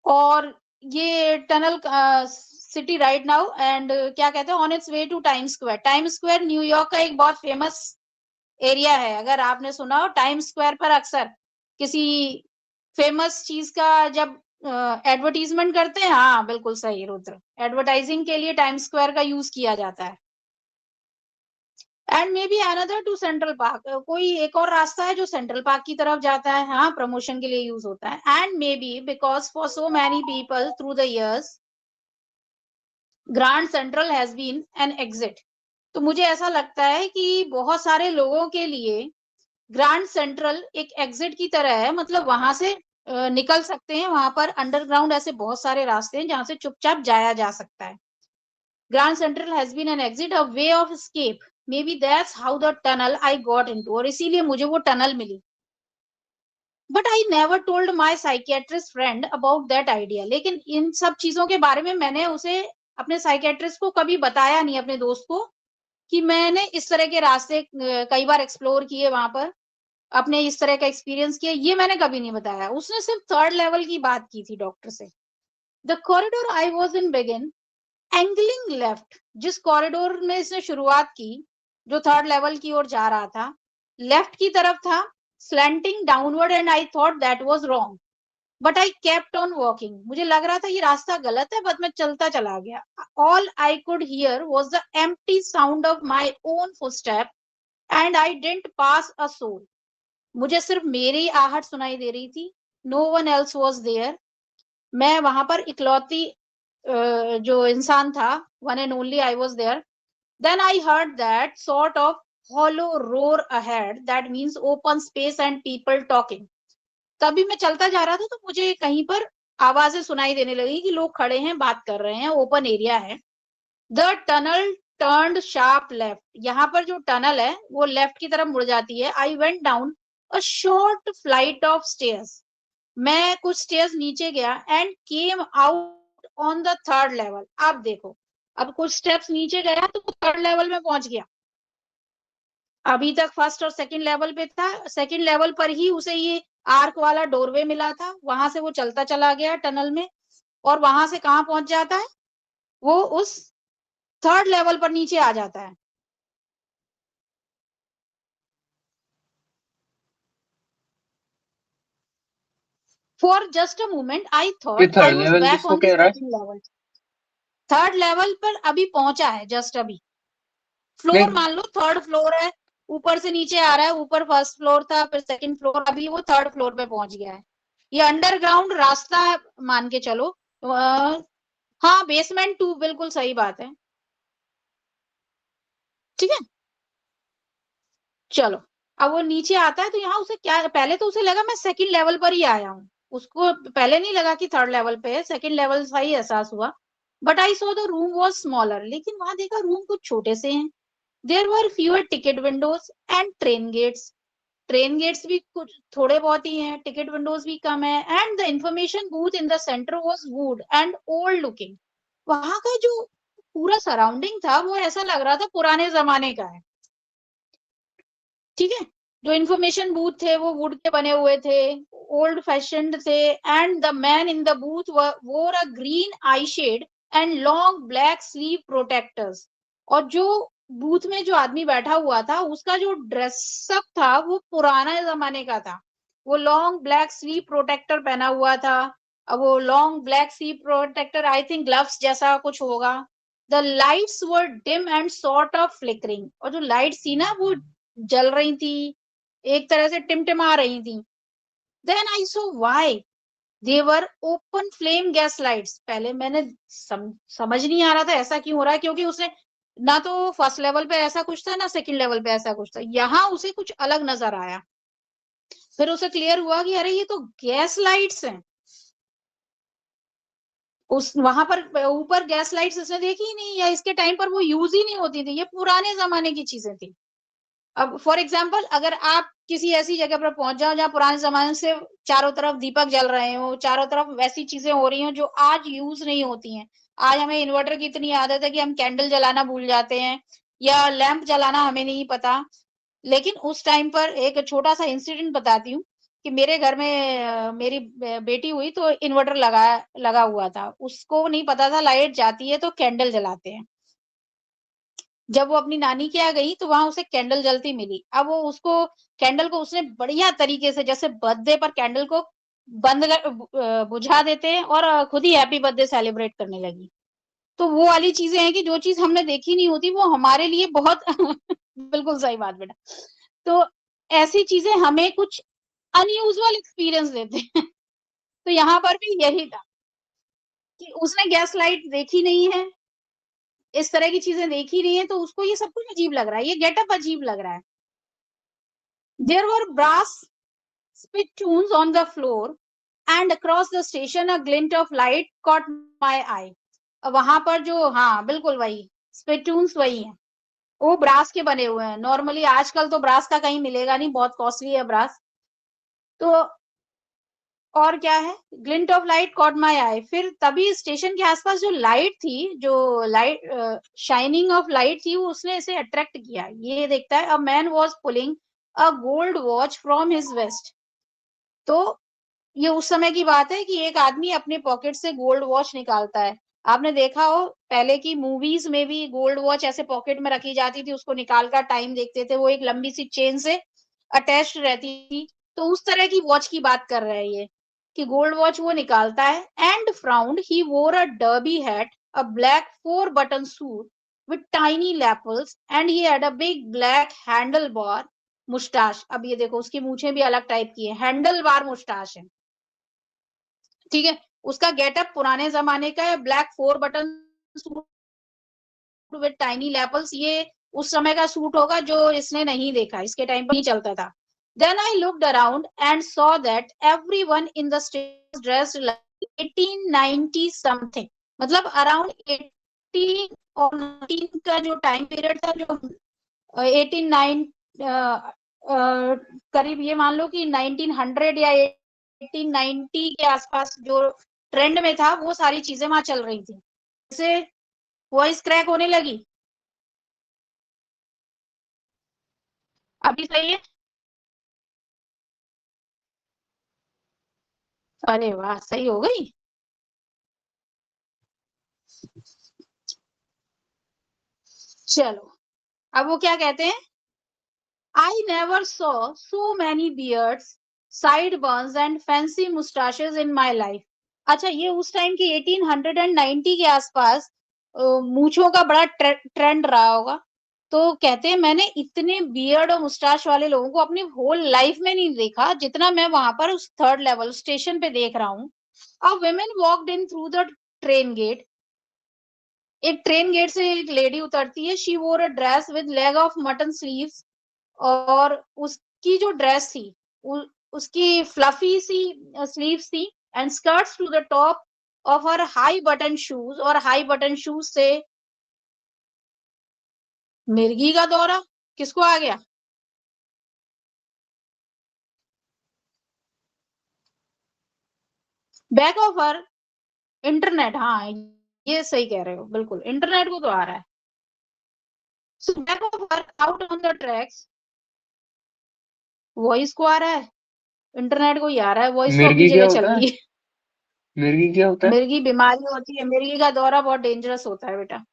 और ये tunnel city right now and क्या कहते हैं on it's way two times square. Times square New York का एक बहुत फेमस एरिया है, अगर आपने सुना हो टाइम्स स्क्वायर पर अक्सर किसी फेमस चीज का जब एडवर्टीजमेंट करते हैं, हाँ बिल्कुल सही रुद्र, एडवर्टाइजिंग के लिए टाइम्स स्क्वायर का यूज किया जाता है। And maybe another to Central Park, कोई एक और रास्ता है जो सेंट्रल पार्क की तरफ जाता है, हाँ प्रमोशन के लिए यूज होता है। And maybe because for so many people through the years Grand Central has been an exit. तो मुझे ऐसा लगता है कि बहुत सारे लोगों के लिए ग्रैंड सेंट्रल एक एग्जिट की तरह है, मतलब वहां से निकल सकते हैं, वहां पर अंडरग्राउंड ऐसे बहुत सारे रास्ते हैं जहां से चुपचाप जाया जा सकता है। Grand Central has been an exit, a way of escape, maybe that's how the tunnel I got into, और इसीलिए मुझे वो टनल मिली। But I never told my psychiatrist friend about that idea, लेकिन इन सब चीजों के बारे में मैंने उसे, अपने साइकियाट्रिस्ट को कभी बताया नहीं, अपने दोस्त को, कि मैंने इस तरह के रास्ते कई बार एक्सप्लोर किए, वहां पर अपने इस तरह का एक्सपीरियंस किया, ये मैंने कभी नहीं बताया। उसने सिर्फ 3rd लेवल की बात की थी डॉक्टर से। The corridor I was in begin angling left, जिस कॉरिडोर में इसने शुरुआत की जो 3rd लेवल की ओर जा रहा था, लेफ्ट की तरफ था, slanting downward, and I thought that was wrong but I kept on walking. मुझे लग रहा था ये रास्ता गलत है, बट मैं चलता चला गया। All I could hear was the empty sound of my own footstep and I didn't pass a soul. मुझे सिर्फ मेरी आहट सुनाई दे रही थी, no one else was there. मैं वहां पर इकलौती जो इंसान था, one and only I was there. Then I heard that sort of hollow roar ahead, that means open space and people talking. तभी मैं चलता जा रहा था तो मुझे कहीं पर आवाजें सुनाई देने लगी कि लोग खड़े हैं, बात कर रहे हैं, ओपन एरिया है। The tunnel turned sharp left, यहाँ पर जो टनल है वो लेफ्ट की तरफ मुड़ जाती है। I went down a short flight of stairs, मैं कुछ स्टेयर्स नीचे गया and came out on the third level. अब देखो, अब कुछ स्टेप्स नीचे गया तो थर्ड लेवल में पहुंच गया। अभी तक फर्स्ट और सेकंड लेवल पे था, सेकंड लेवल पर ही उसे ये आर्क वाला डोरवे मिला था, वहां से वो चलता चला गया टनल में, और वहां से कहां पहुंच जाता है, वो उस थर्ड लेवल पर नीचे आ जाता है। For just a moment I ये thought I third was level back किसको ऑन द कह रहा है? Second level. थर्ड लेवल पर अभी पहुंचा है, जस्ट अभी। फ्लोर नहीं, मान लो थर्ड फ्लोर है, ऊपर से नीचे आ रहा है, ऊपर फर्स्ट फ्लोर था, फिर सेकंड फ्लोर, अभी वो थर्ड फ्लोर पे पहुंच गया है। ये अंडरग्राउंड रास्ता है, मान के चलो। हाँ, बेसमेंट 2, बिल्कुल सही बात है। ठीक है, चलो। अब वो नीचे आता है तो यहाँ उसे क्या, पहले तो उसे लगा मैं सेकंड लेवल पर ही आया हूँ, उसको पहले नहीं लगा कि थर्ड लेवल पे है, सेकंड लेवल सा ही एहसास हुआ। But I saw the room was smaller, लेकिन वहां देखा रूम कुछ छोटे से हैं। There were fewer ticket windows and train gates, train gates भी कुछ थोड़े बहुत ही हैं, टिकट विंडोज भी कम है। And the information booth in the centre was would and old looking, वहां का जो पूरा सराउंडिंग था वो ऐसा लग रहा था पुराने जमाने का है। ठीक है, जो इंफॉर्मेशन बूथ थे वो वुड के बने हुए थे, ओल्ड फैशन्ड थे। And the man in the booth wore a green eye shade and long black sleeve protectors, और जो बूथ में जो आदमी बैठा हुआ था उसका जो ड्रेसअप था वो पुराने जमाने का था। वो लॉन्ग ब्लैक स्लीव प्रोटेक्टर पहना हुआ था। अब वो long black sleeve protector I think gloves जैसा कुछ होगा। The lights were dim and sort of flickering, और जो लाइट्स थी ना वो जल रही थी, एक तरह से टिमटिमा रही थी। Then I saw why they were open flame gas lights, पहले मैंने समझ नहीं आ रहा था ऐसा क्यों हो रहा है, क्योंकि उसने ना तो फर्स्ट लेवल पे ऐसा कुछ था ना सेकंड लेवल पे ऐसा कुछ था, यहाँ उसे कुछ अलग नजर आया। फिर उसे क्लियर हुआ कि अरे ये तो गैस लाइट्स हैं। उस वहां पर ऊपर गैस लाइट्स इसने देखी ही नहीं, या इसके टाइम पर वो यूज ही नहीं होती थी, ये पुराने जमाने की चीजें थी। अब फॉर एग्जाम्पल अगर आप किसी ऐसी जगह पर पहुंच जाओ जहाँ पुराने जमाने से चारों तरफ दीपक जल रहे हो, चारों तरफ वैसी चीजें हो रही हो जो आज यूज नहीं होती हैं। आज हमें इन्वर्टर की इतनी आदत है कि हम कैंडल जलाना भूल जाते हैं, या लैंप जलाना हमें नहीं पता। लेकिन उस टाइम पर एक छोटा सा इंसिडेंट बताती हूँ कि मेरे घर में मेरी बेटी हुई तो इन्वर्टर लगा हुआ था, उसको नहीं पता था लाइट जाती है तो कैंडल जलाते हैं। जब वो अपनी नानी के यहाँ गई तो वहां उसे कैंडल जलती मिली। अब वो उसको कैंडल को उसने बढ़िया तरीके से, जैसे बर्थडे पर कैंडल को बुझा देते हैं और खुद ही हैप्पी बर्थडे सेलिब्रेट करने लगी। तो वो वाली चीजें हैं कि जो चीज हमने देखी नहीं होती वो हमारे लिए बहुत बिल्कुल सही बात बेटा। तो ऐसी चीजें हमें कुछ अनयूजुअल एक्सपीरियंस देते हैं। तो यहाँ पर भी यही था कि उसने गैस लाइट देखी नहीं है, इस तरह की चीजें देखी नहीं है, तो उसको ये सब कुछ अजीब लग रहा है, ये गेटअप अजीब लग रहा है। There were brass spittoons on the floor and across the station a glint of light caught my eye। वहां पर जो, हाँ बिल्कुल वही spittoons वही है, वो ब्रास के बने हुए हैं। नॉर्मली आजकल तो ब्रास का कहीं मिलेगा नहीं, बहुत कॉस्टली है ब्रास। तो और क्या है, glint of light caught my eye, फिर तभी स्टेशन के आसपास जो लाइट थी, जो लाइट शाइनिंग ऑफ लाइट थी, वो उसने इसे अट्रैक्ट किया। ये देखता है a man was pulling a gold watch from his waist. तो ये उस समय की बात है कि एक आदमी अपने पॉकेट से गोल्ड वॉच निकालता है। आपने देखा हो पहले की मूवीज में भी गोल्ड वॉच ऐसे पॉकेट में रखी जाती थी, उसको निकाल कर टाइम देखते थे, वो एक लंबी सी चेन से अटैच्ड रहती थी। तो उस तरह की वॉच की बात कर रहे हैं ये, कि गोल्ड वॉच वो निकालता है। And found he wore a derby hat, a black 4 button suit with tiny lapels and he had a big black handlebar moustache. अब ये देखो उसकी मूछें भी अलग टाइप की है, हैंडल बार मुस्टाश है। ठीक है, उसका गेटअप पुराने जमाने का है, black 4 button suit with tiny lapels, ये उस समय का सूट होगा जो इसने नहीं देखा, इसके टाइम पर नहीं चलता था। Then I looked around and saw that everyone in the stage dressed 1890 something, मतलब अराउंड 18 और 19 का जो टाइम पीरियड था, जो 1809 करीब ये मान लो कि 1900 या 1890 के आसपास जो ट्रेंड में था, वो सारी चीजें वहां चल रही थी। जैसे वॉइस क्रैक होने लगी, अभी सही है? अरे वाह, सही हो गई। चलो, अब वो क्या कहते हैं, I never saw so many beards, sideburns and fancy mustaches in my life। अच्छा, ये उस टाइम की 1890 के आसपास मूछों का बड़ा ट्रेंड रहा होगा। तो कहते हैं मैंने इतने बियर्ड और मुस्टाच वाले लोगों को अपनी होल लाइफ में नहीं देखा जितना मैं वहां पर उस थर्ड लेवल स्टेशन पे देख रहा हूँ। A women walked in through the train gate। एक ट्रेन गेट से एक लेडी उतरती है। She wore a dress with leg of mutton sleeves, और उसकी जो ड्रेस थी उसकी फ्लफी सी स्लीव्स थी, and skirts to the top of her high button shoes, और हाई बटन शूज से मिर्गी का दौरा किसको आ गया? बैक ऑफ हर इंटरनेट, हाँ ये सही कह रहे हो, बिल्कुल इंटरनेट को तो आ रहा है। So back of her out on the tracks, voice को आ रहा है, इंटरनेट को ही आ रहा है, वॉइस तो अपनी मिर्गी क्या जगह चल होता है? रही है। मिर्गी क्या होता है? मिर्गी बीमारी होती है, मिर्गी का दौरा बहुत डेंजरस होता है बेटा।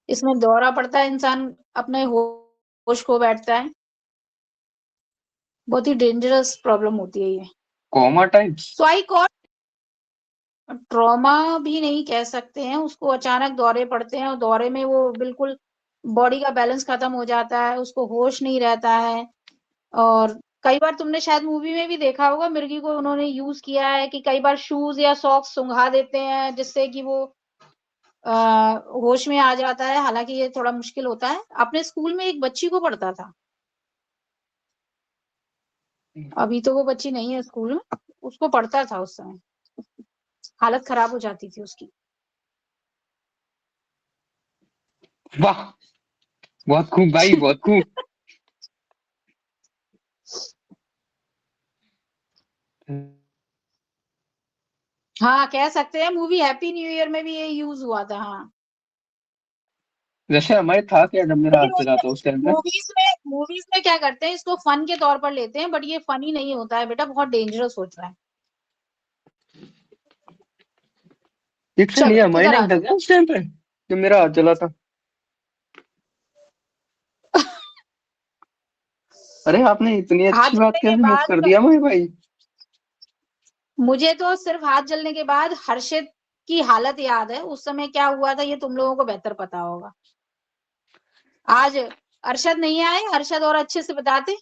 इसमें दौरा पड़ता है, इंसान अपने होश खो बैठता है, बहुत ही डेंजरस प्रॉब्लम होती है ये। Coma types? So I caught, trauma भी नहीं कह सकते हैं उसको, अचानक दौरे पड़ते हैं और दौरे में वो बिल्कुल बॉडी का बैलेंस खत्म हो जाता है, उसको होश नहीं रहता है। और कई बार तुमने शायद मूवी में भी देखा होगा, मिर्गी को उन्होंने यूज किया है कि कई बार शूज या सॉक्स सुंघा देते हैं जिससे कि वो होश में आ जाता है। हालांकि ये थोड़ा मुश्किल होता है। अपने स्कूल में एक बच्ची को पढ़ता था, अभी तो वो बच्ची नहीं है स्कूल में, उसको पढ़ता था उस समय, हालत खराब हो जाती थी उसकी। वाह, बहुत खूब भाई, बहुत खूब। हाँ, कह सकते हैं मूवी हैप्पी न्यू ईयर में भी ये यूज हुआ था। हाँ, जैसे हमारे था क्या जब मेरा लेकिन हाथ चला था उस टाइम पे? मूवीज में क्या करते हैं, इसको फन के तौर पर लेते हैं, बट ये फनी नहीं होता है बेटा, बहुत डेंजरस होता है। एक से नहीं, चलो हमारे इधर आ नहीं था जाओ। क्या उस टाइम पे जब मेरा हाथ चला था? अरे आपने इतनी हाथ अच्छी बात जलने के कैसे मिस कर बाद, दिया मेरे भाई? मुझे तो सिर्फ हाथ जलने के बाद हर्षित की हालत याद है, उस समय क्या हुआ था ये तुम लोगों को बेहतर पता होगा। आज अरशद नहीं आए, अरशद और अच्छे से बताते।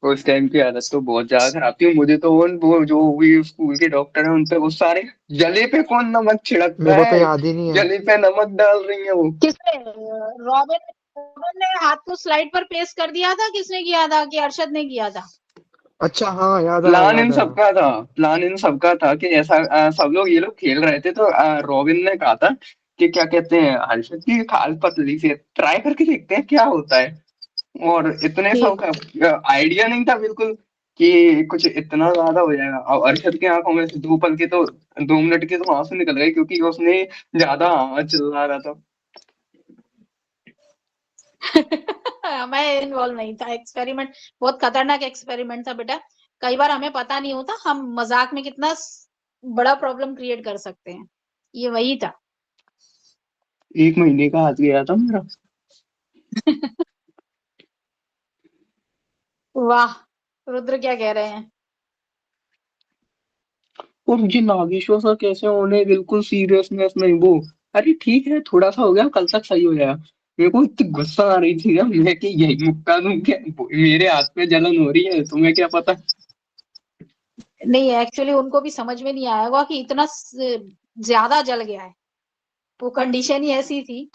उस टाइम की हालत तो बहुत ज्यादा खराब थी। मुझे तो वो जो भी स्कूल के डॉक्टर है उन पे वो सारे, जले पे कौन नमक छिड़कता मेरे को तो है? याद ही नहीं है। जले पे नमक डाल रही है वो। किसने? रॉबिन, रॉबिन ने हाथ को स्लाइड पर पेस्ट कर दिया था, किसने किया था, कि अरशद ने किया था? अच्छा हाँ, याद आया प्लान इन याद आया। सबका था, प्लान इन सबका था कि ऐसा सब लोग ये लोग खेल रहे थे तो रॉबिन ने कहा था कि क्या कहते हैं, हर्षद की खाल पतली सी ट्राई करके देखते हैं क्या होता है। और इतने ठीक। सबका आइडिया नहीं था बिल्कुल कि कुछ इतना ज्यादा हो जाएगा। और अरशद की आंखों में से 2 पल की तो 2 मिनट की तो आंसू निकल गई क्योंकि उसने ज्यादा चिल्ला रहा था। मैं इन्वॉल्व नहीं था, एक्सपेरिमेंट बहुत खतरनाक एक्सपेरिमेंट था बेटा। कई बार हमें पता नहीं होता हम मजाक में कितना बड़ा प्रॉब्लम क्रिएट कर सकते हैं, ये वही था। 1 महीने का हाथ गया था मेरा। वाह, रुद्र क्या कह रहे हैं? और मुझे नागेश्वर सर कैसे होने बिल्कुल सीरियसनेस नहीं वो। अरे ठीक है, थोड़ा सा हो गया, कल तक सही हो जाएगा। मेरे को इतनी गुस्सा आ रही थी ना, मैं कि यही मुक्का दूं क्या? मेरे हाथ पे जलन हो रही है, तुम्हें क्या पता। नहीं, एक्चुअली उनको भी समझ में नहीं आया होगा कि इतना ज्यादा जल गया है, वो कंडीशन ही ऐसी थी।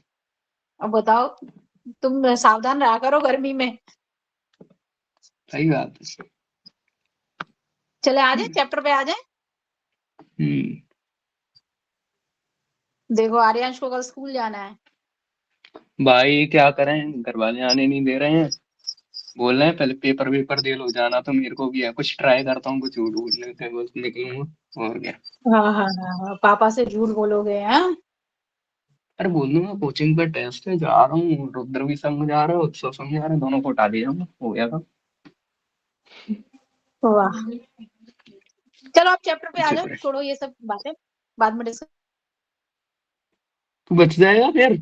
अब बताओ, तुम सावधान रहा करो गर्मी में। सही बात है। चले आ जाए चैप्टर पे आ जाए। देखो आर्यांश को कल स्कूल जाना है। भाई क्या करें, घर वाले आने नहीं दे रहे हैं, बोल रहे हैं पहले पेपर वेपर दे लो, जाना तो मेरे को भी है, कुछ ट्राई करता हूँ, कुछ झूठ बोलने से बस निकलूंगा और क्या। हाँ हाँ हाँ, पापा से झूठ बोलोगे? हाँ अरे बोल दूंगा कोचिंग पे टेस्ट है, जा रहा हूँ, रुद्र भी संग जा रहा है, उत्सव संग जा रहा है, दोनों को हटा दिया हो गया था। वाह, चलो आप चैप्टर पे आ चुप जाओ, रहे, छोड़ो ये सब बातें, बाद में डिस्कस। तू बच जाएगा फिर।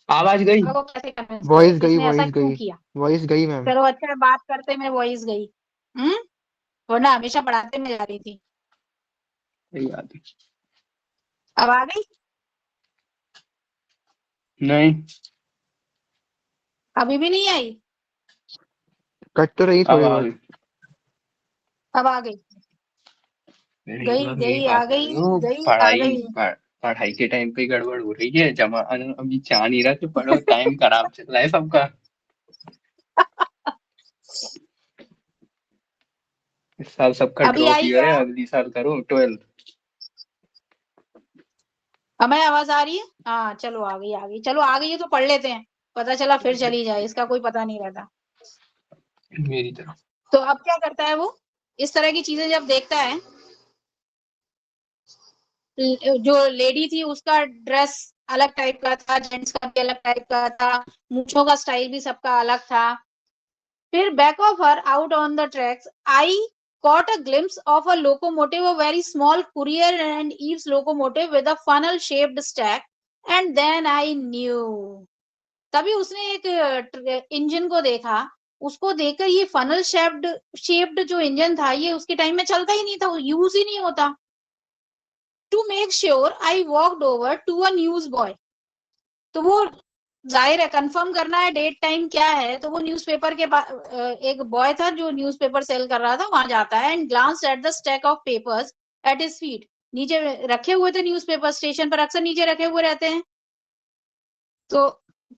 आवाज गई। वो कैसे कन्विंस करो, इसने ऐसा क्यों किया? वॉइस गई मैम। चलो अच्छा है, बात करते में वॉइस गई। वरना हमेशा पढ़ाते में जा रही थी। सही बात है। अब आ गई? नहीं, अभी भी नहीं आई? कट तो रही अब थोड़ी आ बहुत। गई। अब आ गई? गई मतलब यही गई आ बात है, गई वो गई आ पढ़ाई गई। पढ़ाई के टाइम पे गड़बड़ हो रही है, जमा अभी चाह नहीं रहा कि पढ़ो, टाइम खराब चल रहा है सबका। इस साल सबका अभी ड्रॉप आई ईयर क्या? है, अगली साल करो 12th। हमें आवाज आ रही है? हाँ चलो आ गई आ गई, चलो आ गई है तो पढ़ लेते हैं, पता चला फिर चली जाए, इसका कोई पता नहीं रहता। मेरी तरफ। तो अब क्या करता है वो, इस तरह की चीजें जब देखता है, जो लेडी थी उसका ड्रेस अलग टाइप का था, जेंट्स का भी अलग टाइप का था, मूछों का स्टाइल भी सबका अलग था। फिर back of her out on the tracks I caught a glimpse of a locomotive, a very small courier and eaves locomotive with a funnel shaped stack, and then I knew। तभी उसने एक इंजन को देखा, उसको देखकर ये फनल शेप्ड जो इंजन था, ये उसके टाइम में चलता ही नहीं था, यूज ही नहीं होता। To make sure I walked over to a news boy. तो वो जाहिर है कंफर्म करना है डेट टाइम क्या है, तो वो न्यूज़पेपर के एक बॉय था जो न्यूज़पेपर सेल कर रहा था, वहां जाता है and glance at the stack of papers at his feet. नीचे रखे हुए थे न्यूज़पेपर, स्टेशन पर अक्सर नीचे रखे हुए रहते हैं, तो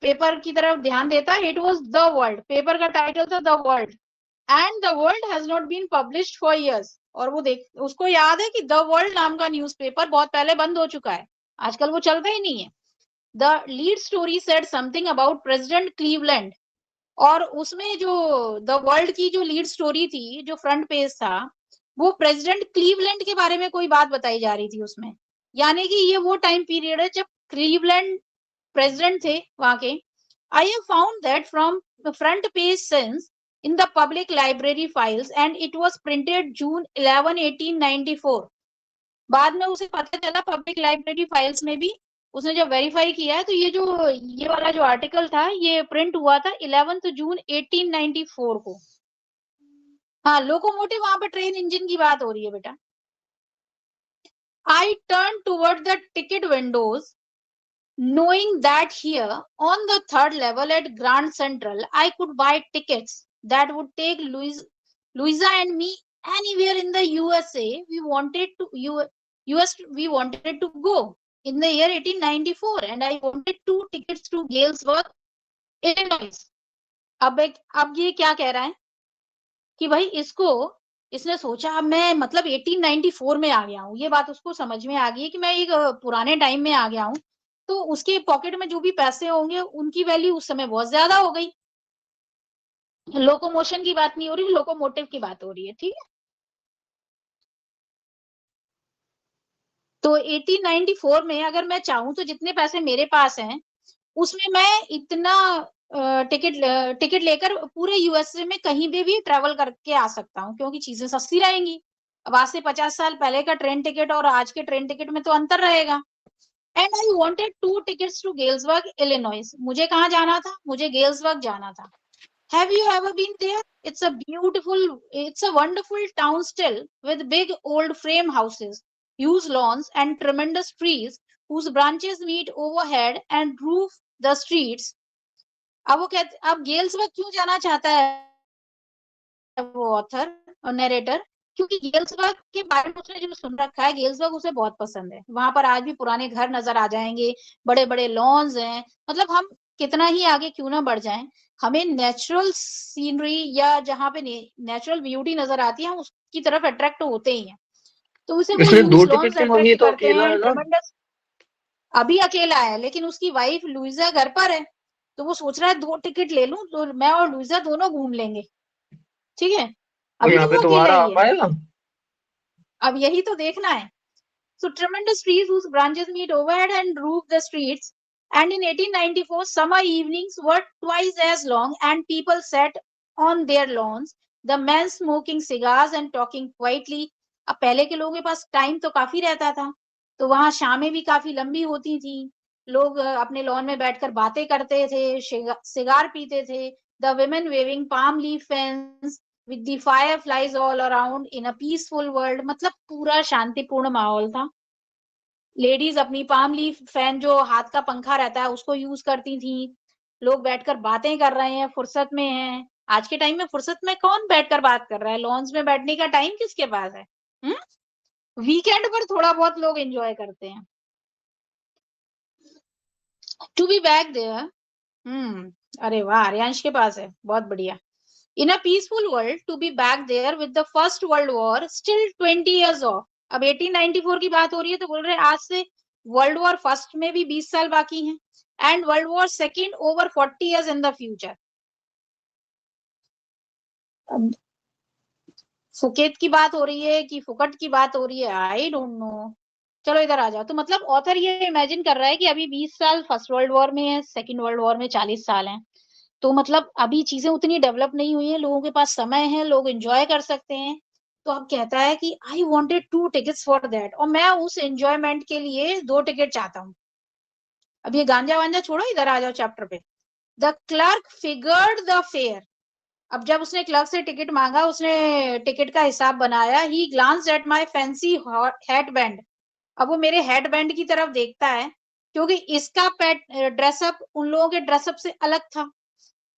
पेपर की तरफ ध्यान देता है। It was the World, paper का टाइटल था the World, and the World has not been published for years. और वो उसको याद है कि द वर्ल्ड नाम का न्यूज़पेपर बहुत पहले बंद हो चुका है, आजकल वो चलता ही नहीं है। The lead story said something about president Cleveland, और उसमें जो द वर्ल्ड की जो लीड स्टोरी थी, जो फ्रंट पेज था, वो प्रेसिडेंट क्लीवलैंड के बारे में कोई बात बताई जा रही थी उसमें। यानी कि ये वो टाइम पीरियड है जब क्लीवलैंड प्रेसिडेंट थे वहां के। I have found that from the front page sense in the public library files and it was printed June 11 1894। बाद में उसे पता चला पब्लिक लाइब्रेरी फाइल्स में भी, उसने जब वेरीफाई किया है, तो ये वाला जो आर्टिकल था ये प्रिंट हुआ था 11 जून 1894 को। हाँ, लोकोमोटिव वहां पर ट्रेन इंजन की बात हो रही है बेटा। I turn toward the ticket Windows knowing that here on the third level at Grand Central I could buy tickets that would take Louisa and me anywhere in the USA we wanted to go in the year 1894, and I wanted 2 tickets to Galesburg, Illinois। अब ये क्या कह रहा है कि भाई इसने सोचा अब मैं मतलब 1894 में आ गया हूँ, ये बात उसको समझ में आ गई है कि मैं एक पुराने टाइम में आ गया हूँ, तो उसके पॉकेट में जो भी पैसे होंगे उनकी वैल्यू उस समय बहुत ज्यादा हो गई। लोकोमोशन की बात नहीं हो रही, लोकोमोटिव की बात हो रही है, ठीक है। तो 1894 में अगर मैं चाहूं तो जितने पैसे मेरे पास हैं उसमें मैं इतना टिकट लेकर पूरे यूएसए में कहीं भी ट्रेवल करके आ सकता हूँ, क्योंकि चीजें सस्ती रहेंगी। अब आज से 50 साल पहले का ट्रेन टिकट और आज के ट्रेन टिकट में तो अंतर रहेगा। And I wanted 2 tickets to Galesburg, Illinois. मुझे कहाँ जाना था? मुझे गेल्सबर्ग जाना था। Have you ever been there? It's a wonderful town still, with big old frame houses, huge lawns, and tremendous trees whose branches meet overhead and roof the streets। अब गेल्सबर्ग क्यों जाना चाहता है वो ऑथर और नरेटर? क्योंकि गेल्सबर्ग के बारे में उसने जो सुन रखा है, गेल्सबर्ग उसे बहुत पसंद है। वहां पर आज भी पुराने घर नजर आ जाएंगे, बड़े बड़े लॉन्स हैं। मतलब हम कितना ही आगे क्यों ना बढ़ जाएं, हमें नेचुरल सीनरी या जहाँ पे नेचुरल ब्यूटी नजर आती है, हम उसकी तरफ अट्रैक्ट होते ही हैं। तो उसे वो इसमें 2 ह्यूज टिकट लॉन्स थे मगर ये अट्रैक्ट तो करते अकेला हैं, है ना। ट्रमेंडस। अभी अकेला है, लेकिन उसकी वाइफ लुइजा घर पर है, तो वो सोच रहा है 2 टिकट ले लूं तो मैं और लुइजा दोनों घूम लेंगे। ठीक है, वो अभी यहाँ तो पे वो अकेला दोबारा आ ही है, पाएगा? अब यही तो देखना है। So tremendous trees whose branches meet overhead and roof the streets. And in 1894, summer evenings were twice as long, and people sat on their lawns, the men smoking cigars and talking quietly. अब पहले के लोगों के पास टाइम तो काफी रहता था, तो वहां शामें भी काफी लंबी होती थी। लोग अपने लॉन में बैठकर बातें करते थे, सिगार पीते थे। The women waving palm leaf fans with the fireflies all around in a peaceful world. मतलब पूरा शांतिपूर्ण माहौल था। लेडीज अपनी पाम लीफ फैन, जो हाथ का पंखा रहता है, उसको यूज करती थी। लोग बैठकर बातें कर रहे हैं, फुर्सत में हैं। आज के टाइम में फुर्सत में कौन बैठकर बात कर रहा है? लॉन्स में बैठने का टाइम किसके पास है? वीकेंड पर थोड़ा बहुत लोग एंजॉय करते हैं। To be back there. अरे वाह, आर्यांश के पास है, बहुत बढ़िया। In a peaceful world, to be back there with the first world war still 20 years off. अब 1894 की बात हो रही है, तो बोल रहे आज से वर्ल्ड वॉर फर्स्ट में भी 20 साल बाकी हैं, and world war second over 40 years in the future. Phuket की बात हो रही है कि फुकट की बात हो रही है, आई डोंट नो। चलो इधर आ जाओ। तो मतलब ऑथर ये इमेजिन कर रहा है कि अभी 20 साल फर्स्ट वर्ल्ड वॉर में है, सेकेंड वर्ल्ड वॉर में 40 साल हैं। तो मतलब अभी चीजें उतनी डेवलप नहीं हुई है, लोगों के पास समय है, लोग एंजॉय कर सकते हैं। तो अब कहता है कि आई वॉन्टेड 2 tickets फॉर दैट, और मैं उस एंजॉयमेंट के लिए 2 टिकट चाहता हूँ। अब ये गांजा वांजा छोड़ो, इधर आ जाओ चैप्टर पे। The clerk figured the fair. अब जब उसने क्लर्क से टिकट मांगा, उसने टिकट का हिसाब बनाया। He glanced at my fancy headband. अब वो मेरे हेड बैंड की तरफ देखता है, क्योंकि इसका ड्रेसअप उन लोगों के ड्रेसअप से अलग था।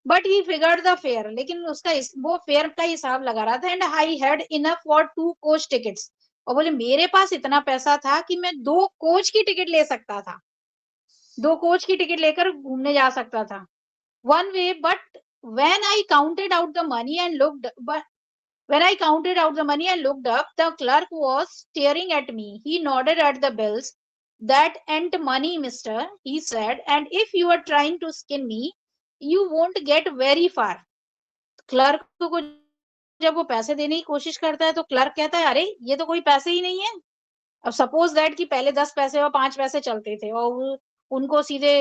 But he figured the fair, लेकिन उसका वो फेयर का हिसाब लगा रहा था। And I had enough for 2 coach tickets। और बोले मेरे पास इतना पैसा था कि मैं 2 कोच की टिकट ले सकता था, 2 कोच की टिकट लेकर घूमने जा सकता था, one way. But when I counted out the money and looked, but when I counted out the money and looked up, the clerk was staring at me. He nodded at the bills. That ain't money, mister, he said, and if you are trying to skin me, you won't get very far. Clerk को जब वो पैसे देने की कोशिश करता है, तो क्लर्क कहता है अरे ये तो कोई पैसे ही नहीं है। अब सपोज दैट कि पहले 10 पैसे और 5 पैसे चलते थे, और उनको सीधे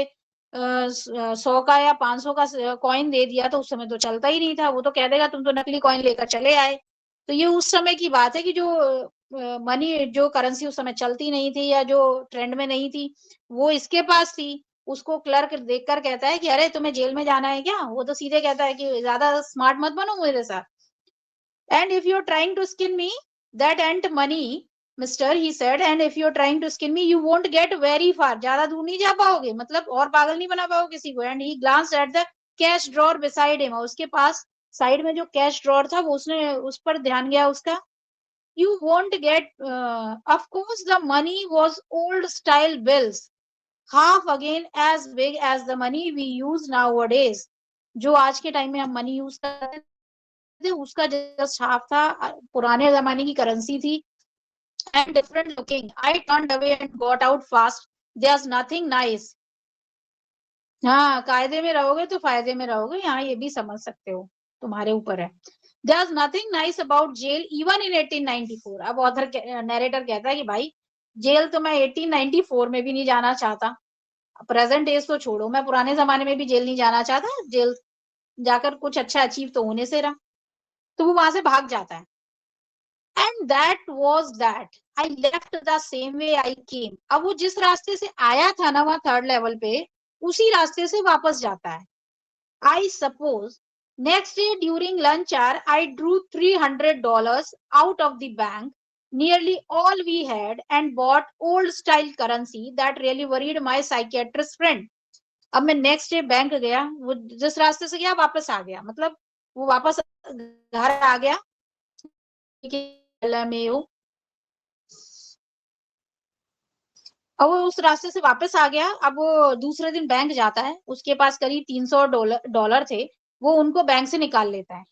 100 का या 500 का कॉइन दे दिया, तो उस समय तो चलता ही नहीं था। वो तो कह देगा तुम तो नकली कॉइन लेकर चले आए। तो ये उस समय की बात है कि जो मनी, जो करेंसी उस समय चलती नहीं थी या जो ट्रेंड में नहीं थी, वो इसके पास थी। उसको क्लर्क देखकर कहता है कि अरे तुम्हें जेल में जाना है क्या? वो तो सीधे कहता है कि ज्यादा स्मार्ट मत बनो मेरे साथ। And if you're trying to skin me, that ain't money, mister, he said. And if you're trying to skin me, you won't get very far. ज्यादा दूर नहीं जा पाओगे, मतलब और पागल नहीं बना पाओगे किसी को। And he glanced at the cash drawer beside him. और उसके पास साइड में जो कैश ड्रॉर था, वो उसने उस पर ध्यान गया उसका। You won't get, of course, the money was old style bills, half again as big as the money we use nowadays. जो आज के टाइम में हम मनी यूज करते थे, उसका जस्ट हाफ था, पुराने जमाने की करेंसी थी। And different looking, I turned away and got out fast, there is nothing nice. हाँ, कायदे में रहोगे तो फायदे में रहोगे, यहाँ ये भी समझ सकते हो, तुम्हारे ऊपर है। There is nothing nice about jail even in 1894। अब ऑथर नरेटर कहता है कि भाई जेल तो मैं 1894 में भी नहीं जाना चाहता, प्रेजेंट डेज तो छोड़ो, मैं पुराने जमाने में भी जेल नहीं जाना चाहता, जेल जाकर कुछ अच्छा अचीव तो होने से रहा। तो वो वहां से भाग जाता है। And that was that, I left the same way I came. अब वो जिस रास्ते से आया था ना वहां थर्ड लेवल पे, उसी रास्ते से वापस जाता है। I suppose next day during lunch hour I drew $300 out of the bank, nearly all we had, and bought old style currency that really worried my psychiatrist friend. अब मैं नेक्स्ट डे बैंक गया, वो जिस रास्ते से गया वापस आ गया, मतलब वो वापस घर आ गया। LMAO। अब वो उस रास्ते से वापस आ गया। अब वो दूसरे दिन बैंक जाता है, उसके पास करीब $300 थे, वो उनको बैंक से निकाल लेता है।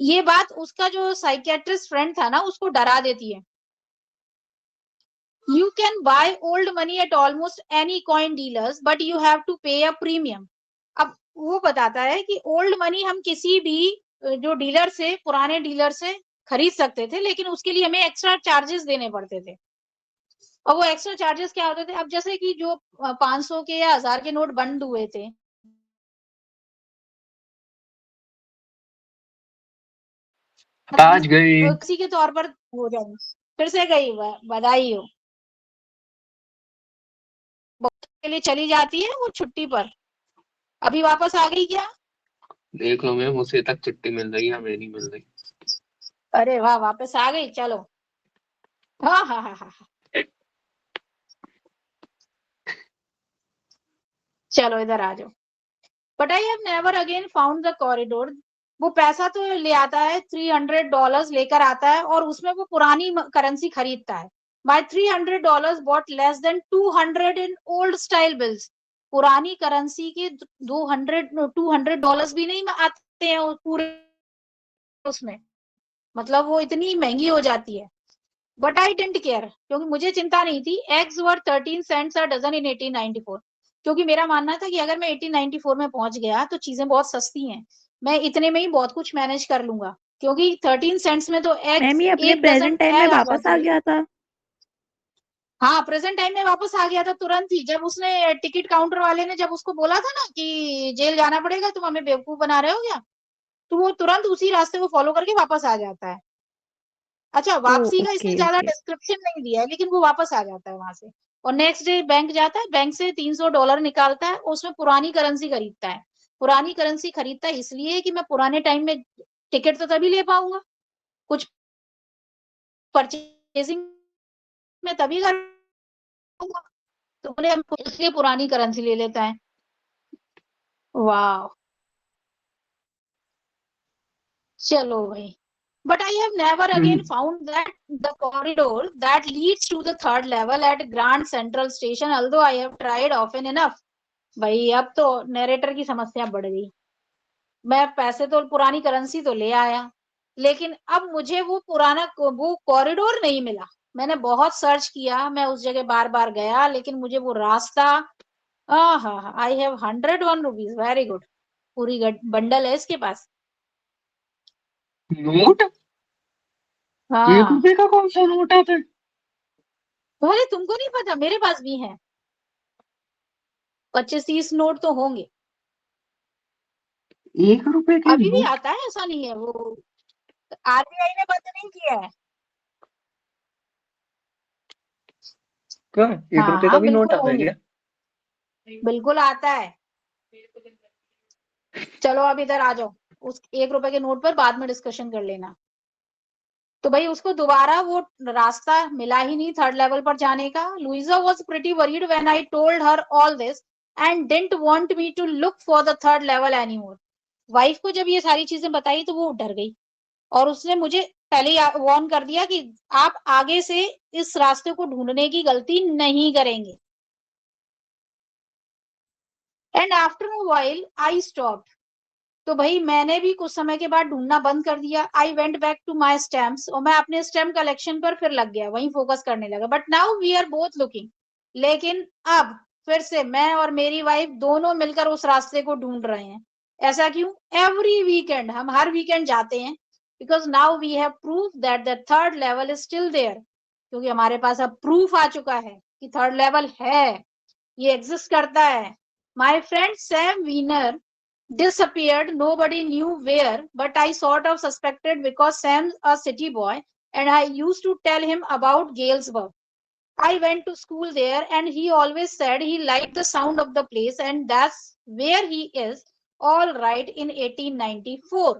ये बात उसका जो साइकियाट्रिस्ट फ्रेंड था ना, उसको डरा देती है। You can buy old money at almost any coin dealers, but you have to pay a premium। अब वो बताता है कि ओल्ड मनी हम किसी भी जो डीलर से, पुराने डीलर से खरीद सकते थे, लेकिन उसके लिए हमें एक्स्ट्रा चार्जेस देने पड़ते थे। और वो एक्स्ट्रा चार्जेस क्या होते थे? अब जैसे कि जो 500 के या 1000 के नोट बंद हुए थे, आज गए। किसी के तौर पर हो जाए। फिर से गई, बधाई हो। के लिए चली जाती है वो छुट्टी पर, अभी वापस आ गई क्या? देख लो मैम, उसे तक छुट्टी मिल रही है, हमें नहीं मिल रही। अरे वाह, वापस आ गई, चलो। हाँ हाँ हाँ हाँ, चलो इधर आ जाओ। But I have never again found the corridor. वो पैसा तो ले आता है, $300 लेकर आता है, और उसमें वो पुरानी करेंसी खरीदता है। By $300 bought less than 200 in old style bills. पुरानी करेंसी के 200 भी नहीं आते हैं पूरे उसमें, मतलब वो इतनी महंगी हो जाती है। बट आई डेंट केयर, क्योंकि मुझे चिंता नहीं थी। Eggs were 13 cents a dozen in 1894। क्योंकि मेरा मानना था कि अगर मैं 1894 में पहुंच गया तो चीजें बहुत सस्ती हैं, मैं इतने में ही बहुत कुछ मैनेज कर लूंगा। क्योंकि 13 सेंट्स में तो मैम एग्स, ये अपने एक डजन प्रेजेंट टाइम में एग आ वापस आ जाती है। गया था। हाँ, प्रेजेंट टाइम में वापस आ गया था तुरंत ही। जब उसने टिकट काउंटर वाले ने जब उसको बोला था ना कि जेल जाना पड़ेगा, तुम हमें बेवकूफ बना रहे हो क्या, तो वो तुरंत उसी रास्ते को फॉलो करके वापस आ जाता है। अच्छा, ओ वापसी का इसने ओके ज्यादा ओके। डिस्क्रिप्शन नहीं दिया है, लेकिन वो वापस आ जाता है वहां से। और नेक्स्ट डे बैंक जाता है, बैंक से $300 निकालता है, उसमें पुरानी करेंसी खरीदता है। पुरानी करेंसी खरीदता है इसलिए कि मैं पुराने टाइम में टिकट तो तभी ले पाऊंगा, कुछ परचेजिंग में तभी करूंगा। तो बोले हम इसलिए पुरानी करेंसी ले लेता है। वाह, चलो भाई। But I have never again found that the corridor that leads to the third level at Grand Central Station, although I have tried often enough। भाई अब तो नरेटर की समस्या बढ़ गई। मैं पैसे तो, पुरानी करेंसी तो ले आया, लेकिन अब मुझे वो पुराना वो कॉरिडोर नहीं मिला। मैंने बहुत सर्च किया, मैं उस जगह बार बार गया, लेकिन मुझे वो रास्ता, हाँ, I have 101 rupees, very good. पूरी बंडल है इसके पास। नोट? एक हाँ, रुपए का कौन सा नोट आता है? अरे तुमको नहीं पता, मेरे पास भी है। 25-30 नोट तो होंगे। 1 रुपए के अभी भी नोट? आता है, ऐसा नहीं है। वो RBI ने बंद नहीं किया है। क्या 1 रुपए का हाँ भी नोट बिल्कुल आता है होंगे, क्या? बिल्कुल आता है। चलो अब इधर आ जाओ, उस 1 रुपए के नोट पर बाद में डिस्कशन कर लेना। तो भाई उसको दोबारा वो रास्ता मिला ही नहीं थर्ड लेवल पर जाने का। Louisa was pretty worried when I told her all this and didn't want me to look for the third level anymore. Wife को जब ये सारी चीजें बताई तो वो डर गई, और उसने मुझे पहले ही वार्न कर दिया कि आप आगे से इस रास्ते को ढूंढने की गलती नहीं करेंगे। And after a while I stopped. तो भाई मैंने भी कुछ समय के बाद ढूंढना बंद कर दिया। I went back to my stamps, और मैं अपने स्टैम्प कलेक्शन पर फिर लग गया, वहीं फोकस करने लगा। But now we are both looking. लेकिन अब फिर से मैं और मेरी वाइफ दोनों मिलकर उस रास्ते को ढूंढ रहे हैं। ऐसा क्यों? एवरी वीकेंड, हम हर वीकेंड जाते हैं, because now we have proof that the third level is still there. क्योंकि हमारे पास अब प्रूफ आ चुका है कि थर्ड लेवल है, ये एग्जिस्ट करता है। My friend Sam Weiner disappeared, nobody knew where, but I sort of suspected because Sam's a city boy and I used to tell him about Galesburg. I went to school there and he always said he liked the sound of the place, and that's where he is all right in 1894।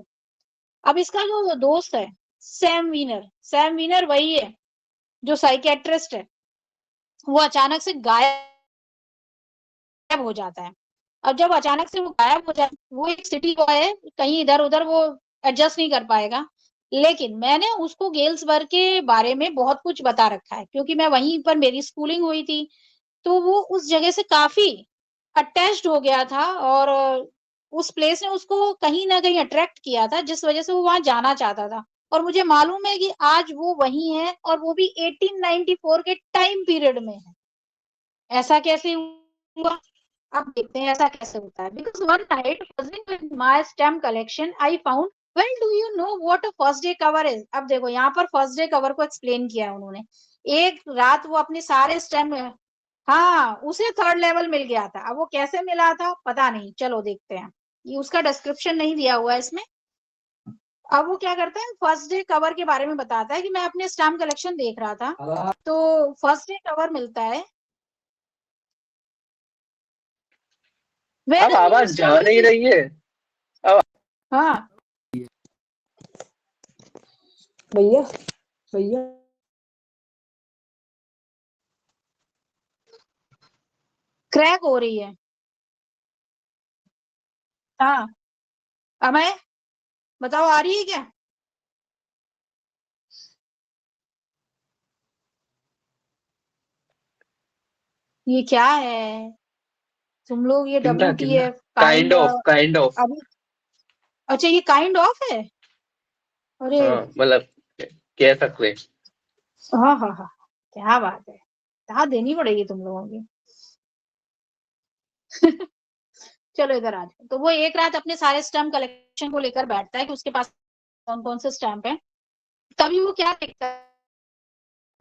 अब इसका जो दोस्त है सैम वीनर वही है जो साइकेट्रिस्ट है। वो अचानक से गायब हो जाता है। अब जब अचानक से वो गायब हो जाए, वो एक सिटी बॉय है, कहीं इधर उधर वो एडजस्ट नहीं कर पाएगा, लेकिन मैंने उसको गेल्सबर्ग के बारे में बहुत कुछ बता रखा है क्योंकि मैं वहीं पर मेरी स्कूलिंग हुई थी, तो वो उस जगह से काफी अटैच्ड हो गया था और उस प्लेस ने उसको कहीं ना कहीं अट्रैक्ट किया था जिस वजह से वो वहां जाना चाहता था। और मुझे मालूम है कि आज वो वही है और वो भी 1894 के टाइम पीरियड में है। ऐसा कैसे हुआ? अब देखते हैं ऐसा कैसे होता है। Because one night fudging with my stamp collection I found, well do you know what a first day cover is. अब देखो यहाँ पर फर्स्ट डे कवर को एक्सप्लेन किया है उन्होंने। एक रात वो अपने सारे स्टैम्प, हाँ उसे थर्ड लेवल मिल गया था। अब वो कैसे मिला था पता नहीं, चलो देखते हैं। ये उसका डिस्क्रिप्शन नहीं दिया हुआ है इसमें। अब वो क्या करता है, फर्स्ट डे कवर के बारे में बताता है कि मैं अपने स्टैम्प कलेक्शन देख रहा था तो फर्स्ट डे कवर मिलता है। अब वेन अ न्यू आवाज जा स्टैम्प नहीं इज, रही है। अब हाँ भैया भैया क्रैक हो रही है। हाँ अब मैं बताओ आ रही है क्या? ये क्या है तुम लोग, ये चिंता चिंता, WTF kind kind. Of kind of. अभी अच्छा ये काइंड ऑफ है। अरे हाँ मतलब कह सकते हैं। हाँ हाँ हाँ, क्या बात है, कहाँ देनी पड़ेगी तुम लोगों की। चलो इधर आ जाओ। तो वो एक रात अपने सारे स्टैम्प कलेक्शन को लेकर बैठता है कि उसके पास कौन कौन से स्टैम्प है। तभी वो क्या देखता है,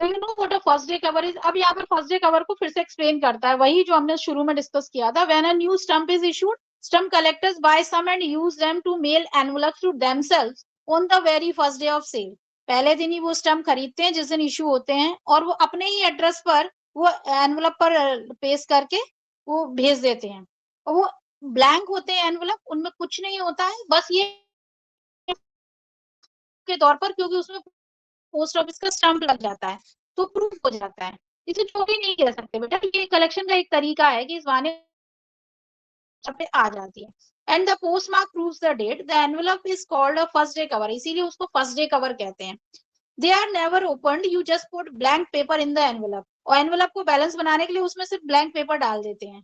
you know what a first day cover is. अब यहाँ पर फर्स्ट डे कवर को फिर से एक्सप्लेन करता है, वही जो हमने शुरू में डिस्कस किया था। When a new stamp is issued, stamp collectors buy some and use them to mail envelopes to themselves on the very first day of sale. पहले दिन ही वो स्टैम्प खरीदते हैं जिस दिन इशू होते हैं और वो अपने ही एड्रेस पर वो एनवलप पर पेस्ट करके वो भेज देते हैं। और वो ब्लैंक होते हैं एनवलप, उनमें कुछ नहीं होता है, बस ये के तौर पर, क्योंकि उसमें पोस्ट ऑफिस का स्टैम्प लग जाता है तो प्रूफ हो जाता है। इसे चोरी नहीं कह सकते बेटा, ये कलेक्शन का एक तरीका है कि इस बहाने पे आ जाती है। And the postmark proves the date, the envelope is called a first day cover, इसीलिए उसको फर्स्ट डे कवर कहते हैं। They are never opened, you just put blank paper in the envelope, और एनवेलप को बैलेंस बनाने के लिए उसमें सिर्फ ब्लैंक पेपर डाल देते हैं।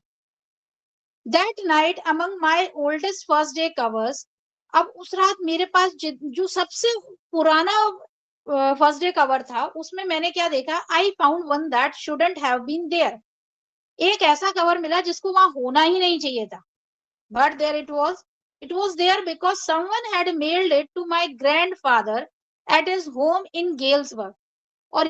That night among my oldest first day covers, अब उस रात मेरे पास जो सबसे पुराना फर्स्ट डे कवर था उसमें मैंने क्या देखा, I found one that shouldn't have been there. एक ऐसा कवर मिला जिसको वहां होना ही नहीं चाहिए था, but there it was. It was there because someone had mailed it to my grandfather at his home in Galesburg. और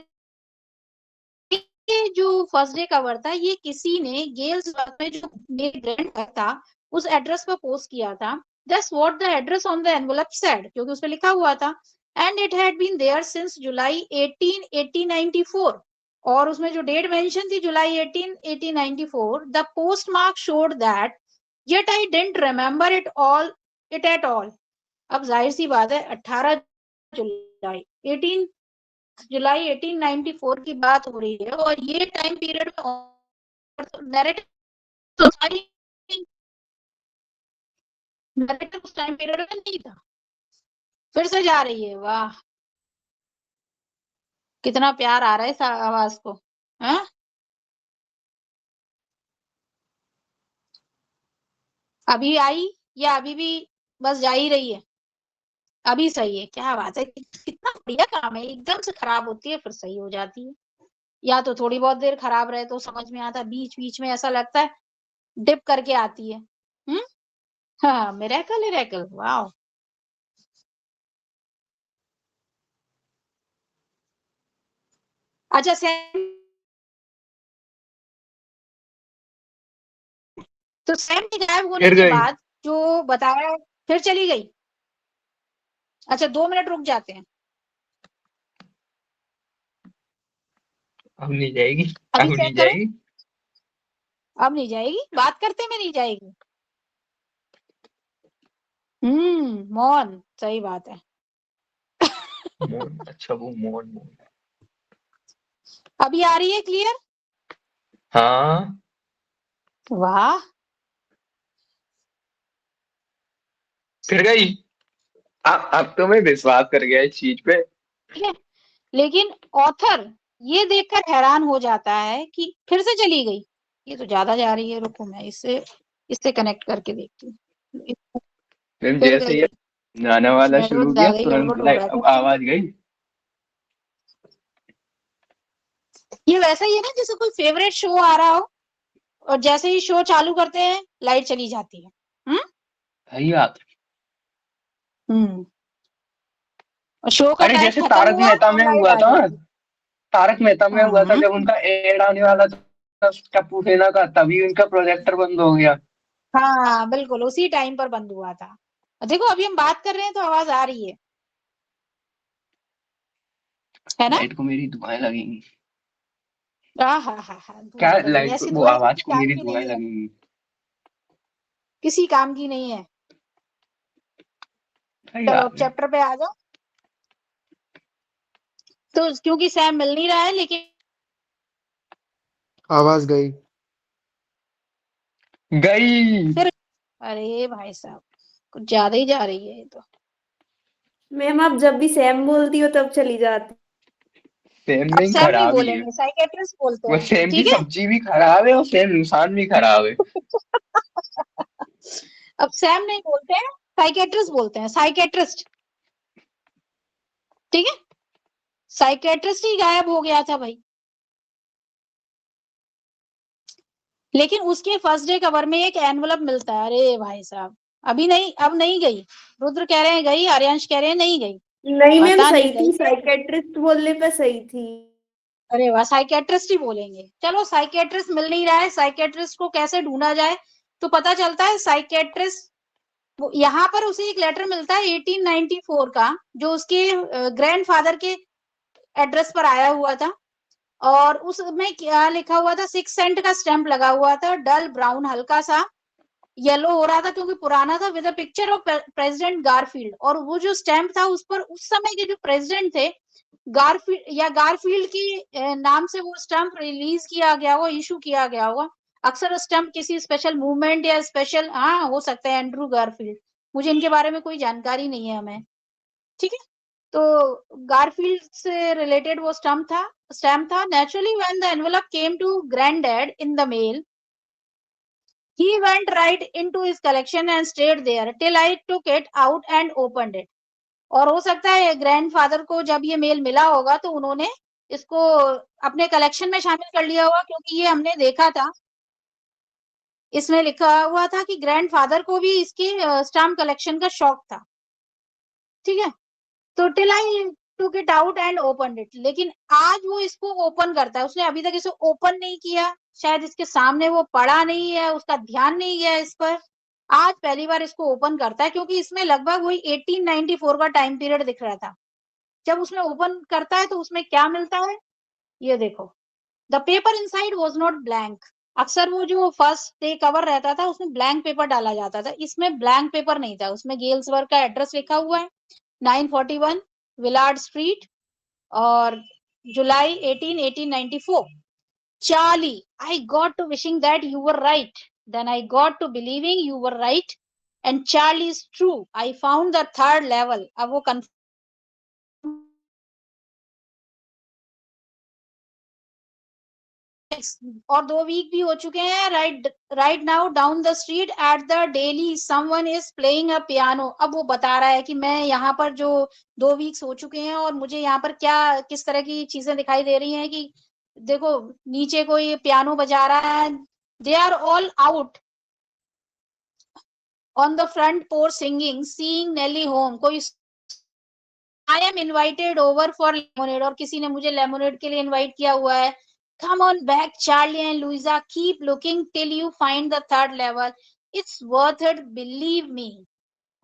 ये जो फर्स्ट डे कवर था ये किसी ने गेल्सबर्ग में जो मेरे ग्रैंड था उस एड्रेस पर पोस्ट किया था। That's what the address on the envelope said, क्योंकि उस पे लिखा हुआ था। And it had been there since July 1894। और उसमें जो डेट मेंशन थी जुलाई 18 1894, the postmark showed that, yet I didn't remember it at all. अब जाहिर सी बात है 18 जुलाई 18 जुलाई 1894 की बात हो रही है और ये टाइम पीरियड में नैरेटिव तो नैरेटिव उस टाइम पीरियड में नहीं था। फिर से जा रही है, वाह कितना प्यार आ रहा है इस आवाज को। हाँ अभी आई या अभी भी बस जा ही रही है? अभी सही है, क्या बात है, कितना बढ़िया काम है। एकदम से खराब होती है फिर सही हो जाती है, या तो थोड़ी बहुत देर खराब रहे तो समझ में आता है, बीच बीच में ऐसा लगता है डिप करके आती है। हम्म, हाँ मिरेकल मिरेकल, वाह। अच्छा सैम, तो सैम के गायब होने फिर के गई। बाद जो बताया, फिर चली गई। अच्छा 2 मिनट रुक जाते हैं। अब नहीं जाएगी। अभी अब नहीं चेक करो, जाएगी। अब नहीं जाएगी, बात करते में नहीं जाएगी। मौन सही बात है। मोन, अच्छा वो मोन मोन। अभी आ रही है क्लियर? हाँ वाह। फिर गई। अब तो मैं विश्वास कर गया इस चीज पे। ठीक है, लेकिन ऑथर ये देखकर हैरान हो जाता है कि फिर से चली गई, ये तो ज्यादा जा रही है, रुको मैं इससे कनेक्ट करके देखती हूँ। फिर फिर जैसे गई, ये गाना वाला शुरू नेटवर्क आ किया गई, तुरंत गड़बड़ हो लाइक रहा अब है। आवाज गई। ये वैसा ही है ना जैसे कोई फेवरेट शो आ रहा हो और जैसे ही शो चालू करते हैं लाइट चली जाती है। सही बात। हम्म और शो का अरे टाइम जैसे खत्म तारक हुआ मेहता और में लाइट हुआ आ था, जाएगी। तारक मेहता में हुआ था हम्म जब उनका एड आने वाला था टप्पू सेना का, तभी उनका प्रोजेक्टर बंद हो गया। हाँ बिल्कुल उसी टाइम पर बंद हुआ था। देखो अभी हम बात कर रहे हैं तो आवाज आ रही है ना? लाइट को मेरी दुआएं लगेंगी। हाँ हाँ हाँ हाँ, क्या दुआएं लगेगी, लाइट को ऐसी वो दुआएं किसी आवाज को काम मेरी की दुआएं नहीं है, लगेंगी। किसी काम की नहीं है। सही चलो बात अब है। चैप्टर पे आ जाओ। तो क्योंकि सैम मिल नहीं रहा है लेकिन आवाज गई। गई। फिर, अरे भाई साहब कुछ ज्यादा ही जा रही है ये तो। मैम आप जब भी सैम बोलती हो तब चली जाती। सेम अब नहीं सैम नहीं खराब ही है। बोलेंगे, साइकेट्रिस्ट बोलते वो हैं, सेम की ठीक है। सब्जी भी खराब है और सेम इंसान भी खराब है। अब सैम नहीं बोलते हैं, साइकेट्रिस्ट बोलते हैं, साइकेट्रिस्ट, ठीक है। साइकेट्रिस्ट ही गायब हो गया था भाई, लेकिन उसके फर्स्ट डे कवर में एक एनवलप मिलता है। अरे भाई साहब अभी नहीं, अब नहीं गई। रुद्र कह रहे हैं गई, आर्यांश कह रहे हैं नहीं गई। नहीं मैम पता नहीं सही गई थी, है। साइकेट्रिस्ट बोलने पे सही थी। अरे वाह, साइकेट्रिस्ट ही बोलेंगे। चलो साइकेट्रिस्ट मिल नहीं रहा है, साइकेट्रिस्ट को कैसे ढूंढा जाए? तो पता चलता है साइकेट्रिस्ट, यहाँ पर उसे एक लेटर मिलता है 1894 का, जो उसके ग्रैंडफादर के एड्रेस पर आया हुआ था। और उसमें क्या लिखा हुआ था, 6 सेंट का स्टैंप लगा हुआ था, डल ब्राउन, हल्का सा येलो हो रहा था क्योंकि पुराना था, with a picture of president Garfield. और वो जो स्टैंप था उस पर उस समय के जो प्रेसिडेंट थे गारफील्ड या गारफील्ड की नाम से वो स्टैंप रिलीज किया गया हुआ, इशू किया गया हुआ। अक्सर स्टैंप किसी स्पेशल मूवमेंट या स्पेशल, हाँ हो सकता है एंड्रू गारफील्ड, मुझे इनके बारे में कोई जानकारी नहीं है हमें, ठीक है। तो गारफील्ड से रिलेटेड वो स्टैम्प था। Naturally when the envelope came to granddad in the mail, he went right into his collection and stayed there till I took it out and opened it. और हो सकता है ग्रैंडफादर को जब ये मेल मिला होगा तो उन्होंने इसको अपने कलेक्शन में शामिल कर लिया होगा, क्योंकि ये हमने देखा था, इसमें लिखा हुआ था कि ग्रैंडफादर को भी इसकी स्टाम्प कलेक्शन का शौक था, ठीक है। तो till I took it out and open it, लेकिन आज वो इसको ओपन करता है, उसने अभी तक इसे ओपन नहीं किया, शायद इसके सामने वो पढ़ा नहीं है, उसका ध्यान नहीं गया इस पर। आज पहली बार इसको ओपन करता है क्योंकि इसमें लगभग वही 1894 का टाइम पीरियड दिख रहा था। जब उसमें ओपन करता है तो उसमें क्या मिलता है, ये देखो, the paper inside was not blank. अक्सर वो जो फर्स्ट डे कवर रहता था उसमें ब्लैंक पेपर डाला जाता था, इसमें ब्लैंक पेपर नहीं था, उसमें गेल्सवर्ग का एड्रेस लिखा हुआ है, 941 विलार्ड स्ट्रीट, और जुलाई 18 1894। Charlie, I got to wishing that you were right. Then I got to believing you were right. And Charlie is true. I found the third level. अब वो और 2 वीक भी हो चुके हैं। Right now down the street at the daily someone is playing a piano. अब वो बता रहा है कि मैं यहाँ पर जो 2 वीक्स हो चुके हैं और मुझे यहाँ पर क्या किस तरह की चीजें दिखाई दे रही हैं कि देखो नीचे कोई पियानो बजा रहा है। They are all out on the front porch singing seeing Nellie home. कोई I am invited over for lemonade, और किसी ने मुझे लेमोनेड के लिए इनवाइट किया हुआ है। Come on back Charlie and Luisa, keep looking till you find the third level, it's worth it, believe me.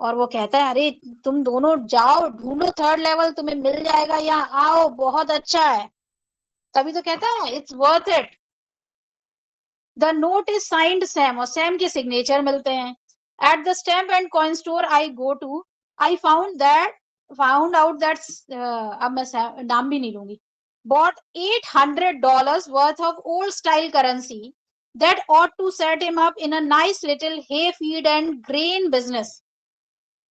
और वो कहता है अरे तुम दोनों जाओ ढूंढो थर्ड लेवल, तुम्हें मिल जाएगा, यहाँ आओ बहुत अच्छा है। तभी तो कहता है it's worth it. The note is signed Sam, और सैम के सिग्नेचर मिलते हैं। At the stamp and coin store I go to, I found out that, अब मैं नाम भी नहीं लूंगी, bought $800 worth of old style currency that ought to set him up in a nice little hay feed and grain business.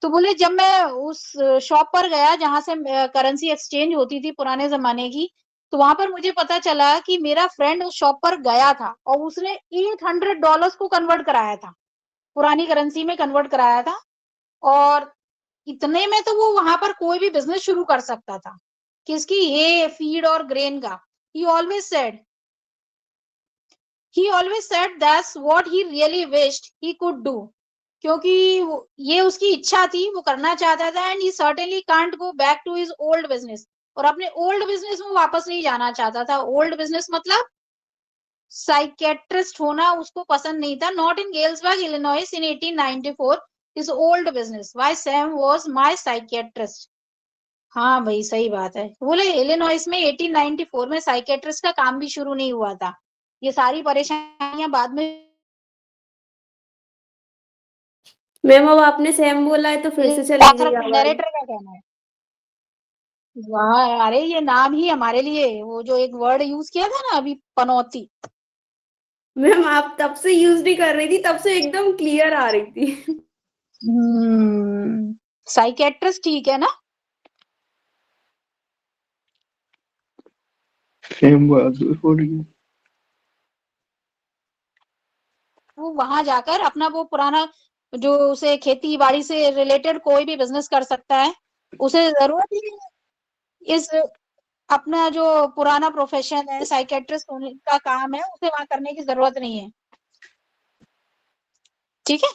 तो बोले जब मैं उस शॉप पर गया जहां से करेंसी एक्सचेंज होती थी पुराने जमाने की, तो वहां पर मुझे पता चला कि मेरा फ्रेंड उस शॉप पर गया था और उसने $800 को कन्वर्ट कराया था, पुरानी करेंसी में कन्वर्ट कराया था। और इतने में तो वो वहां पर कोई भी बिजनेस शुरू कर सकता था, किसकी, ये फीड और ग्रेन का। he always said he always said that's what he really wished he could do, क्योंकि ये उसकी इच्छा थी, वो करना चाहता था। And he certainly can't go back to his old business, और अपने ओल्ड बिजनेस में वापस नहीं जाना चाहता था। ओल्ड बिजनेस मतलब साइकेट्रिस्ट होना उसको पसंद नहीं था। Not in Galesburg Illinois in 1894 his old business why Sam was my psychiatrist. हाँ भाई सही बात है। बोले इलिनॉइस में 1894 में साइकेट्रिस्ट का काम भी शुरू नहीं हुआ था, ये सारी परेशानियां बाद में। मैम अब आपने सैम बोला है तो फिर से चली गई आवाज। नरेटर का कहना है, वाह, अरे ये नाम ही हमारे लिए, वो जो एक वर्ड यूज किया था ना अभी, पनौती। मैम आप तब से यूज नहीं कर रही थी, तब से एकदम क्लियर आ रही थी। साइकेट्रिस्ट ठीक है ना। सेम बहादुर हो रही है। वो वहां जाकर अपना वो पुराना जो उसे खेती बाड़ी से रिलेटेड कोई भी बिजनेस कर सकता है, उसे जरूरत ही नहीं है इस अपना जो पुराना प्रोफेशन है साइकेट्रिस्ट होने का काम है, उसे वहां करने की जरूरत नहीं है। ठीक है।